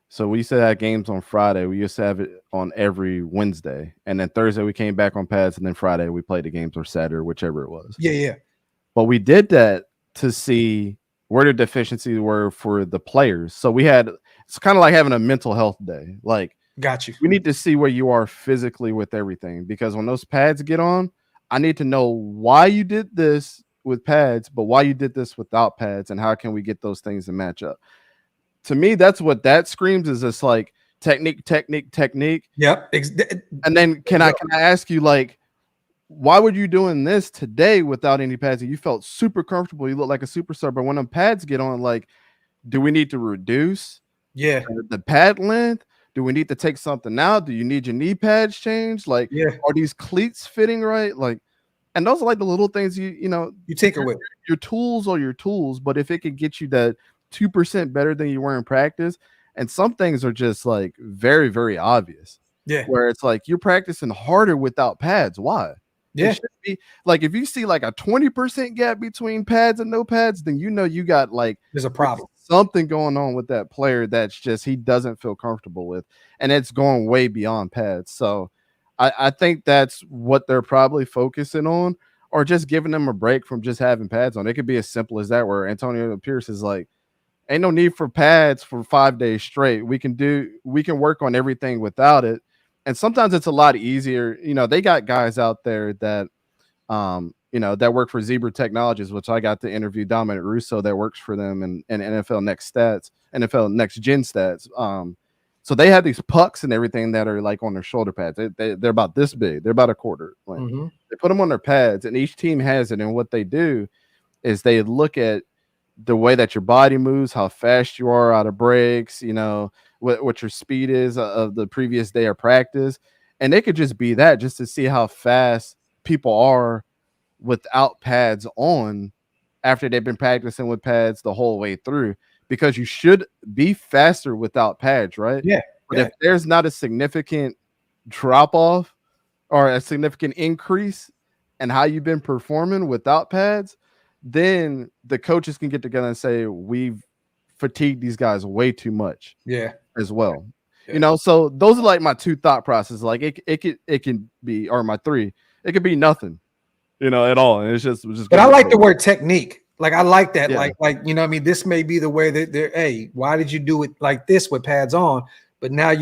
so we used to have games on Friday. We used to have it on every Wednesday. And then Thursday we came back on pads. And then Friday we played the games, or Saturday, whichever it was. Yeah. But we did that to see where the deficiencies were for the players. So it's kind of like having a mental health day. Like, got you. We need to see where you are physically with everything, because when those pads get on, I need to know why you did this with pads, but why you did this without pads, and how can we get those things to match up? To me, that's what that screams, is it's like technique. Yep. And then can I ask you, like, why were you doing this today without any pads? You felt super comfortable. You look like a superstar, but when the pads get on, like, do we need to reduce the pad length? Do we need to take something out? Do you need your knee pads changed? Like, are these cleats fitting right? Like, and those are like the little things you tinker with. Your tools are your tools, but if it could get you that 2% better than you were in practice, and some things are just like very, very obvious. Yeah. Where it's like you're practicing harder without pads. Why? Yeah. It should be like, if you see like a 20% gap between pads and no pads, then you know you got like there's a problem. Something going on with that player that's just he doesn't feel comfortable with, and it's going way beyond pads. So I think that's what they're probably focusing on, or just giving them a break from just having pads on. It could be as simple as that, where Antonio Pierce is like, ain't no need for pads for 5 days straight. We can work on everything without it. And sometimes it's a lot easier. They got guys out there that, that work for Zebra Technologies, which I got to interview Dominic Russo that works for them in NFL Next Gen Stats. So they have these pucks and everything that are like on their shoulder pads. They're about this big. They're about a quarter. Like, they put them on their pads, and each team has it. And what they do is they look at the way that your body moves, how fast you are out of breaks, what your speed is of the previous day of practice. And it could just be that, just to see how fast people are without pads on after they've been practicing with pads the whole way through, because you should be faster without pads, right? Yeah. But if there's not a significant drop off or a significant increase in how you've been performing without pads, then the coaches can get together and say, we've fatigued these guys way too much. Yeah. As well. Yeah. So those are like my two thought processes. Like it can be, or my three, it could be nothing, at all. And it's just but I like the word technique. Like, I like that. Yeah. Like, this may be the way that hey, why did you do it like this with pads on? But now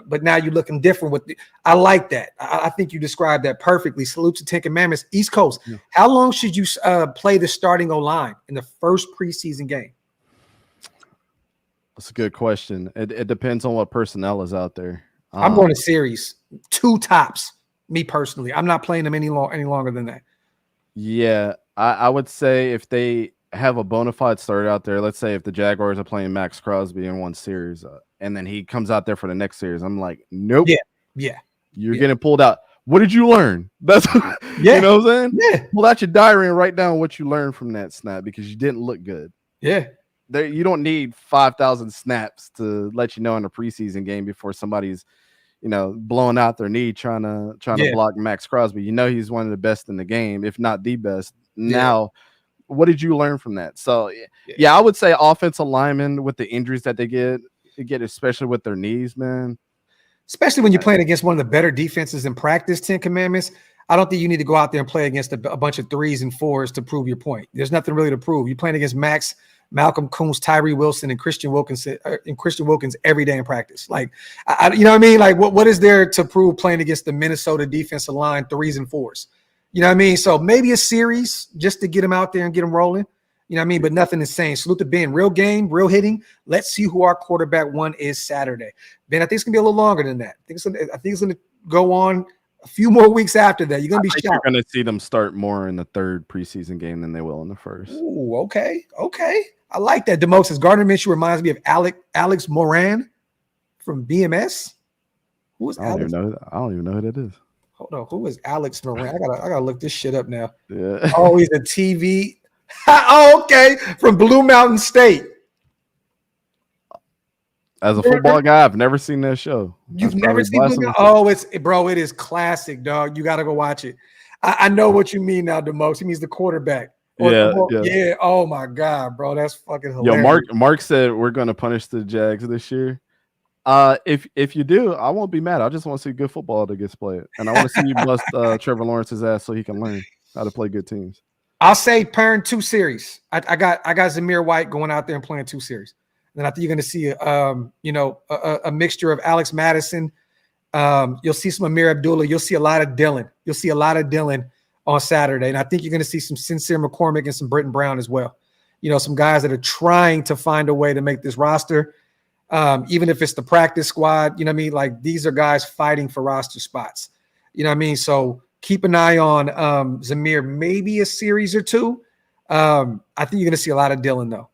but now you're looking different with I like that. I think you described that perfectly. Salute to 10 Commandments, East Coast. Yeah. How long should you play the starting O-line in the first preseason game? That's a good question. It depends on what personnel is out there. I'm going to series, 2 tops. Me personally, I'm not playing them any longer than that. Yeah, I would say if they have a bona fide starter out there, let's say if the Jaguars are playing Max Crosby in one series, and then he comes out there for the next series, I'm like, nope. Yeah. You're getting pulled out. What did you learn? That's you know what I'm saying? Yeah. Pull out your diary and write down what you learned from that snap, because you didn't look good. Yeah. You don't need 5,000 snaps to let you know in a preseason game before somebody's, blowing out their knee trying to block Max Crosby. He's one of the best in the game, if not the best. Now, what did you learn from that? So, I would say offensive linemen with the injuries that they get, especially with their knees, man. Especially when you're playing against one of the better defenses in practice, 10 Commandments. I don't think you need to go out there and play against a bunch of 3s and 4s to prove your point. There's nothing really to prove. You're playing against Max, Malcolm Coons, Tyree Wilson, and Christian Wilkins every day in practice. Like, you know what I mean? Like, what is there to prove playing against the Minnesota defensive line 3s and 4s? You know what I mean? So maybe a series just to get them out there and get them rolling. You know what I mean? But nothing insane. Salute to Ben. Real game, real hitting. Let's see who our quarterback one is Saturday. Ben, I think it's gonna be a little longer than that. I think it's gonna go on a few more weeks after that. You're gonna be shocked. You're gonna see them start more in the third preseason game than they will in the first. Ooh, okay. I like that. Demosis Gardner Minshew reminds me of Alex Moran from BMS. Who is Alex? I don't even know who that is. Hold on. Who is Alex Moran? I gotta look this shit up now. Yeah. Oh, he's a TV. Oh, okay. From Blue Mountain State. As a football guy, I've never seen that show. You've never seen it? Oh, it is classic, dog. You got to go watch it. I know what you mean now, Demos. He means the quarterback. Yeah. Oh my God, bro. That's fucking hilarious. Yo, Mark said we're gonna punish the Jags this year. If you do, I won't be mad. I just want to see good football that gets played. And I want to see you bust Trevor Lawrence's ass so he can learn how to play good teams. I'll say Perrin 2 series. I got Zamir White going out there and playing 2 series. Then I think you're going to see a mixture of Alex Madison. You'll see some Amir Abdullah. You'll see a lot of Dylan. On Saturday. And I think you're going to see some Sincere McCormick and some Britton Brown as well. Some guys that are trying to find a way to make this roster. Even if it's the practice squad, you know what I mean? Like, these are guys fighting for roster spots. You know what I mean? So keep an eye on Zamir, maybe a series or 2. I think you're going to see a lot of Dylan, though.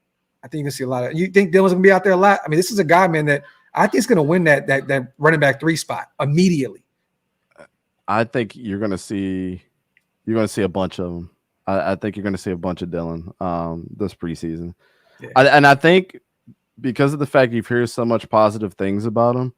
You think Dylan's going to be out there a lot? I mean, this is a guy, man, that I think is going to win that running back 3 spot immediately. I think you're going to see a bunch of them. I think you're going to see a bunch of Dylan this preseason. Yeah. I think because of the fact you've heard so much positive things about him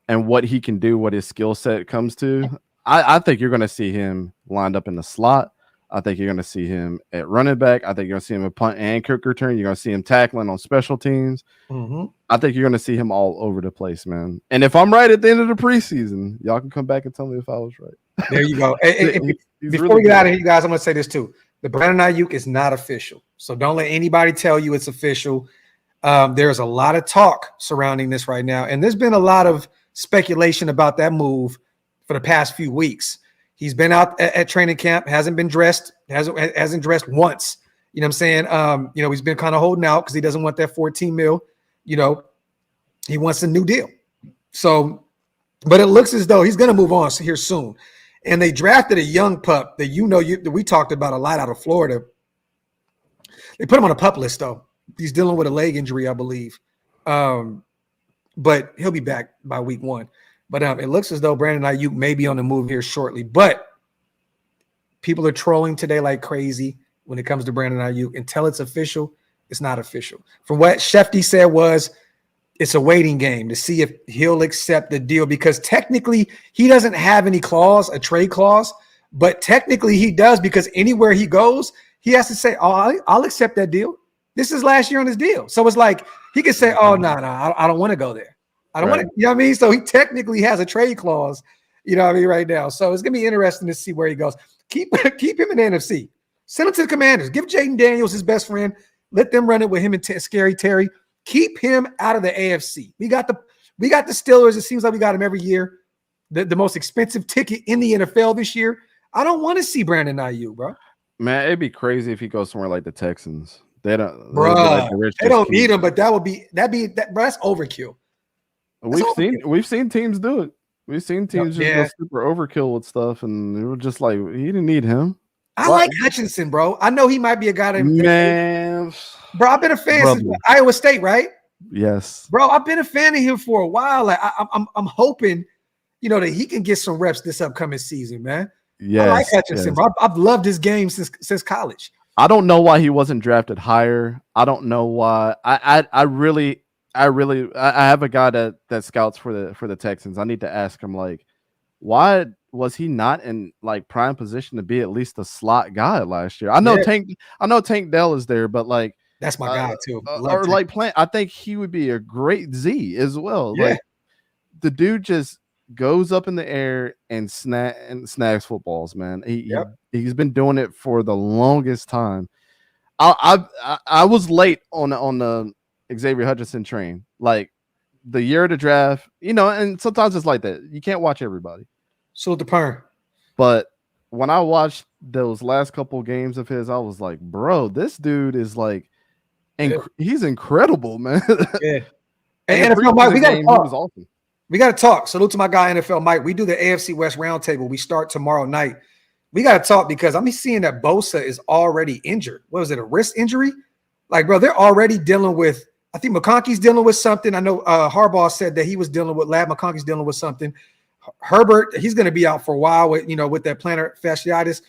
and what he can do, what his skill set comes to, I think you're going to see him lined up in the slot, I think you're going to see him at running back. I think you're going to see him at punt and kick return. You're going to see him tackling on special teams. Mm-hmm. I think you're going to see him all over the place, man. And if I'm right at the end of the preseason, y'all can come back and tell me if I was right. There you go. Before really we get out of here, you guys, I'm going to say this too. The Brandon Ayuk is not official. So don't let anybody tell you it's official. There's a lot of talk surrounding this right now. And there's been a lot of speculation about that move for the past few weeks. He's been out at training camp, hasn't been dressed, hasn't dressed once. You know what I'm saying? He's been kind of holding out because he doesn't want that 14 mil. He wants a new deal. So, but it looks as though he's going to move on here soon. And they drafted a young pup that we talked about a lot out of Florida. They put him on a pup list, though. He's dealing with a leg injury, I believe. But he'll be back by week 1. But it looks as though Brandon Ayuk may be on the move here shortly. But people are trolling today like crazy when it comes to Brandon Ayuk. Until it's official, it's not official. From what Shefty said was, it's a waiting game to see if he'll accept the deal, because technically he doesn't have any clause, a trade clause, but technically he does, because anywhere he goes, he has to say, oh, I'll accept that deal. This is last year on his deal. So it's like he could say, oh, no, I don't want to go there. I don't want to, you know what I mean? So he technically has a trade clause, you know what I mean, right now. So it's going to be interesting to see where he goes. Keep him in the NFC. Send him to the Commanders. Give Jaden Daniels his best friend. Let them run it with him and Scary Terry. Keep him out of the AFC. We got the Steelers. It seems like we got him every year. The most expensive ticket in the NFL this year. I don't want to see Brandon Ayuk, bro. Man, it'd be crazy if he goes somewhere like the Texans. They don't, they don't need him, but that'd be that's overkill. We've seen teams do it. We've seen teams just go super overkill with stuff, and it was just like, he didn't need him. I like Hutchinson, bro. I know he might be a guy that, man, bro. I've been a fan since Iowa State, right? Yes, bro. I've been a fan of him for a while. Like I'm hoping, that he can get some reps this upcoming season, man. Yes, I like Hutchinson, bro. I've loved his game since college. I don't know why he wasn't drafted higher. I don't know why. I have a guy that scouts for the Texans. I need to ask him, like, why was he not in like prime position to be at least a slot guy last year? I know Tank Dell is there, but like, that's my guy too. Or like Plant, I think he would be a great Z as well. Yeah. Like, the dude just goes up in the air and snags footballs, man. He's been doing it for the longest time. I was late on the Xavier Hutchinson train. Like, the year of the draft, and sometimes it's like that. You can't watch everybody. So the parn. But when I watched those last couple games of his, I was like, bro, this dude is like, he's incredible, man. Yeah. And NFL Mike, we got to talk. Awesome. We got to talk. Salute to my guy, NFL Mike. We do the AFC West roundtable. We start tomorrow night. We got to talk because I'm seeing that Bosa is already injured. What was it, a wrist injury? Like, bro, they're already dealing with, I think McConkey's dealing with something. I know Harbaugh said that he was dealing with, McConkey's dealing with something. Herbert, he's going to be out for a while with that plantar fasciitis.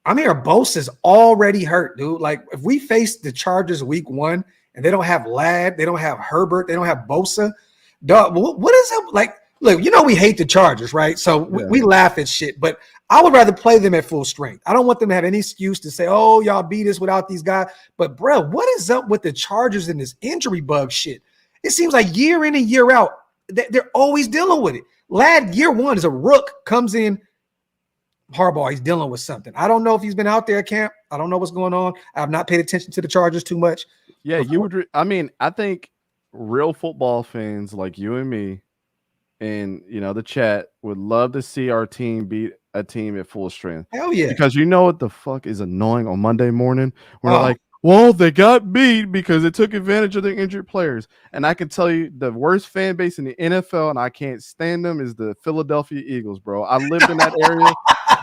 I'm here. Bosa's already hurt, dude. Like, if we face the Chargers week 1 and they don't have Ladd, they don't have Herbert, they don't have Bosa, dog, what is up? Like, look, we hate the Chargers, right? So we laugh at shit, but I would rather play them at full strength. I don't want them to have any excuse to say, oh, y'all beat us without these guys. But, bro, what is up with the Chargers and this injury bug shit? It seems like year in and year out, they're always dealing with it. Ladd, year 1 is a rook, comes in. Harbaugh, he's dealing with something. I don't know if he's been out there at camp. I don't know what's going on. I have not paid attention to the Chargers too much. Yeah, you would. I think real football fans like you and me and, the chat would love to see our team beat a team at full strength. Hell yeah. Because you know what the fuck is annoying on Monday morning? We're like, well, they got beat because they took advantage of the injured players. And I can tell you the worst fan base in the NFL, and I can't stand them, is the Philadelphia Eagles, bro. I lived in that area,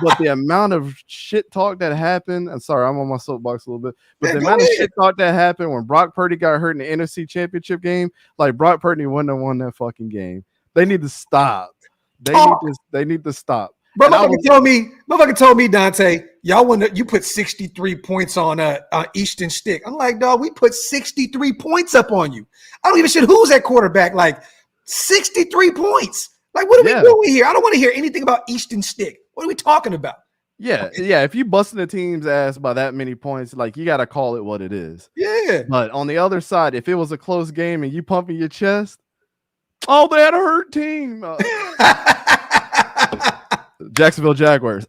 but the amount of shit talk that happened, I'm sorry, I'm on my soapbox a little bit, but the amount of shit talk that happened when Brock Purdy got hurt in the NFC Championship game, like, Brock Purdy wouldn't have won that fucking game. They need to stop. They need to stop. Bro, motherfucker told me, Dante, you put 63 points on Easton Stick. I'm like, dog, we put 63 points up on you. I don't even shit who's at quarterback. Like, 63 points. Like, what are we doing here? I don't want to hear anything about Easton Stick. What are we talking about? Yeah, yeah. If you busting the team's ass by that many points, like you got to call it what it is. Yeah. But on the other side, if it was a close game and you pumping your chest, oh, they had a hurt team. Jacksonville Jaguars.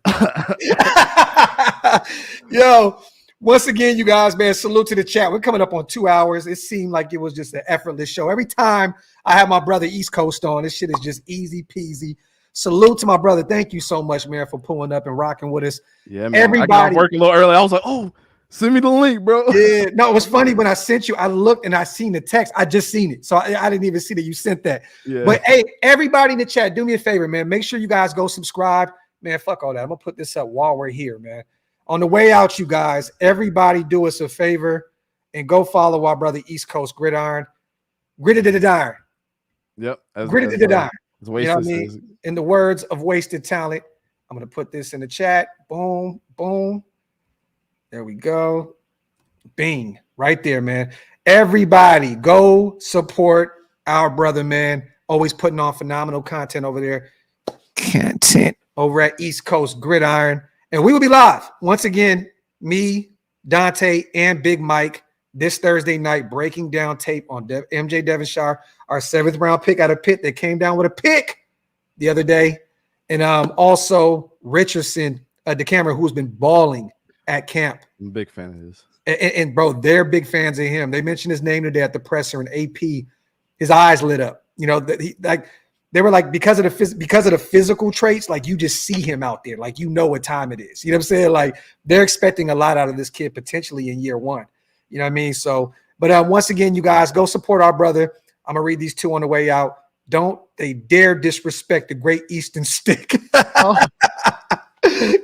Yo, once again, you guys, man, salute to the chat. We're coming up on 2 hours. It seemed like it was just an effortless show. Every time I have my brother East Coast on, this shit is just easy peasy. Salute to my brother. Thank you so much, man, for pulling up and rocking with us. Yeah, man. Everybody, I got work a little early. I was like, oh, send me the link, bro. Yeah, no, it was funny when I sent you. I looked and I seen the text. I just seen it. So I didn't even see that you sent that. Yeah. But hey, everybody in the chat, do me a favor, man. Make sure you guys go subscribe. Man, fuck all that. I'm going to put this up while we're here, man. On the way out, you guys, everybody do us a favor and go follow our brother East Coast Gridiron. Gritted to the iron. Yep. Gritted to the iron. You know what I mean? In the words of Wasted Talent, I'm going to put this in the chat. Boom, boom. There we go. Bing. Right there, man. Everybody go support our brother, man. Always putting on phenomenal content over there. Content over at East Coast Gridiron. And we will be live. Once again, me, Dante, and Big Mike this Thursday night breaking down tape on MJ Devonshire, our 7th round pick out of Pitt that came down with a pick the other day. And also Richardson, DeCamera, who's been balling at camp. I'm a big fan of his. And bro, they're big fans of him. They mentioned his name today at the presser, and AP, his eyes lit up. You know, they were like, because of the physical traits, like you just see him out there, like you know what time it is. You know what I'm saying? Like they're expecting a lot out of this kid potentially in year 1. You know what I mean? So, but once again, you guys go support our brother. I'm gonna read these 2 on the way out. Don't they dare disrespect the great Eastern Stick. Oh.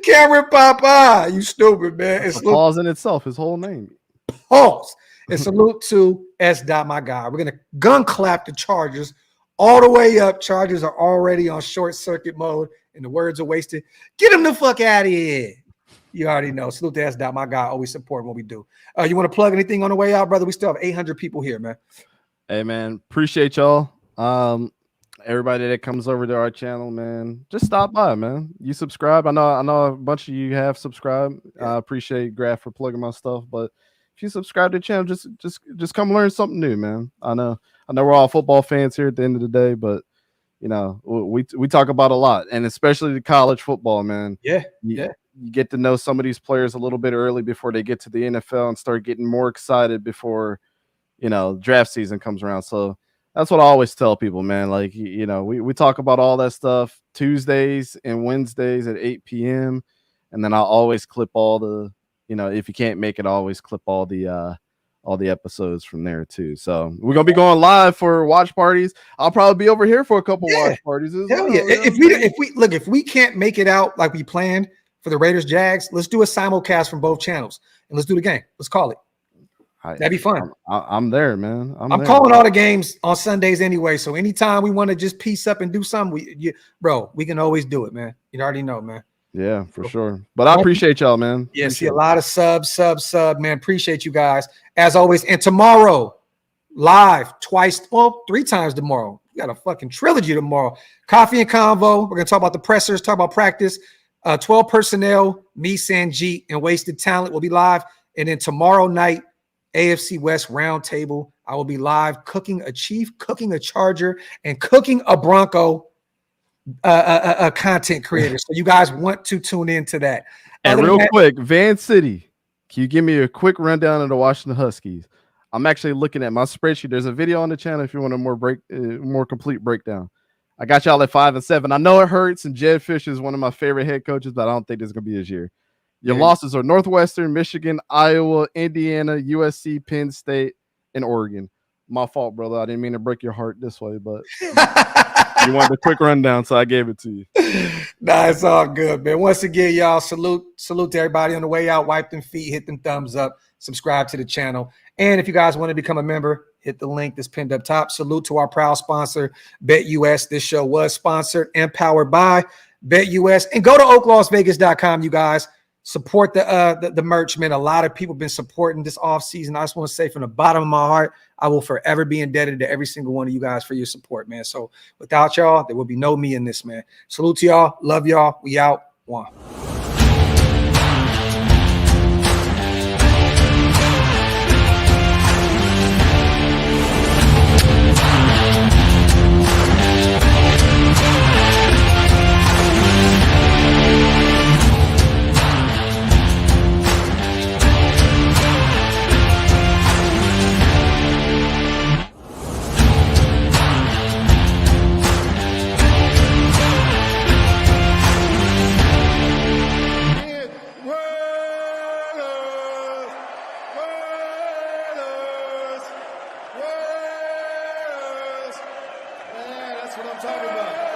Cameron Papa, you stupid, man. It's pause in itself, his whole name. Pause. And salute to S. my guy. We're gonna gun clap the Chargers all the way up. Chargers are already on short circuit mode, and the words are wasted. Get them the fuck out of here. You already know. Salute to S. my guy. Always supporting what we do. You want to plug anything on the way out, brother? We still have 800 people here, man. Hey, man. Appreciate y'all. Everybody that comes over to our channel, man, just stop by, man. You subscribe. I know a bunch of you have subscribed. I appreciate Graphk for plugging my stuff, but if you subscribe to the channel, just come learn something new, man. I know we're all football fans here at the end of the day, but you know, we talk about a lot, and especially the college football, man. You get to know some of these players a little bit early before they get to the NFL and start getting more excited before, you know, draft season comes around. So that's what I always tell people, man. Like, you know, we talk about all that stuff Tuesdays and Wednesdays at 8 p.m. And then I'll always clip all the, you know, if you can't make it, I'll always clip all the episodes from there too. So we're gonna be going live for watch parties. I'll probably be over here for a couple watch parties as well. Yeah. If we can't make it out like we planned for the Raiders Jags, let's do a simulcast from both channels and let's do the game. Let's call it. That'd be fun. I'm there, man. I'm calling all the games on Sundays anyway. So anytime we want to just piece up and do something, we can always do it, man. You already know, man. Yeah, for sure. But I appreciate y'all, man. Yeah, see a lot of sub, man. Appreciate you guys as always. And tomorrow, live 3 times tomorrow. We got a fucking trilogy tomorrow. Coffee and Convo. We're gonna talk about the pressers, talk about practice. 12 personnel, me, Sanjit, and Wasted Talent will be live. And then tomorrow night, AFC West Roundtable. I will be live cooking a Chief, cooking a Charger, and cooking a Bronco a content creator. So you guys want to tune into that. And real quick, Van City, can you give me a quick rundown of the Washington Huskies? I'm actually looking at my spreadsheet. There's a video on the channel if you want a more complete breakdown. I got y'all at 5-7. I know it hurts, and Jed Fish is one of my favorite head coaches, but I don't think this is going to be his year. Your losses are Northwestern, Michigan, Iowa, Indiana, USC, Penn State, and Oregon. My fault, brother. I didn't mean to break your heart this way, but you wanted a quick rundown, so I gave it to you. Nah, it's all good, man. Once again, y'all, salute to everybody on the way out. Wipe them feet, hit them thumbs up, subscribe to the channel. And if you guys want to become a member, hit the link that's pinned up top. Salute to our proud sponsor, BetUS. This show was sponsored and powered by BetUS. And go to OakLosVegas.com, you guys. Support the merch, man. A lot of people have been supporting this offseason. I just want to say from the bottom of my heart, I will forever be indebted to every single one of you guys for your support, man. So without y'all, there will be no me in this, man. Salute to y'all. Love y'all. We out. One. That's what I'm talking about.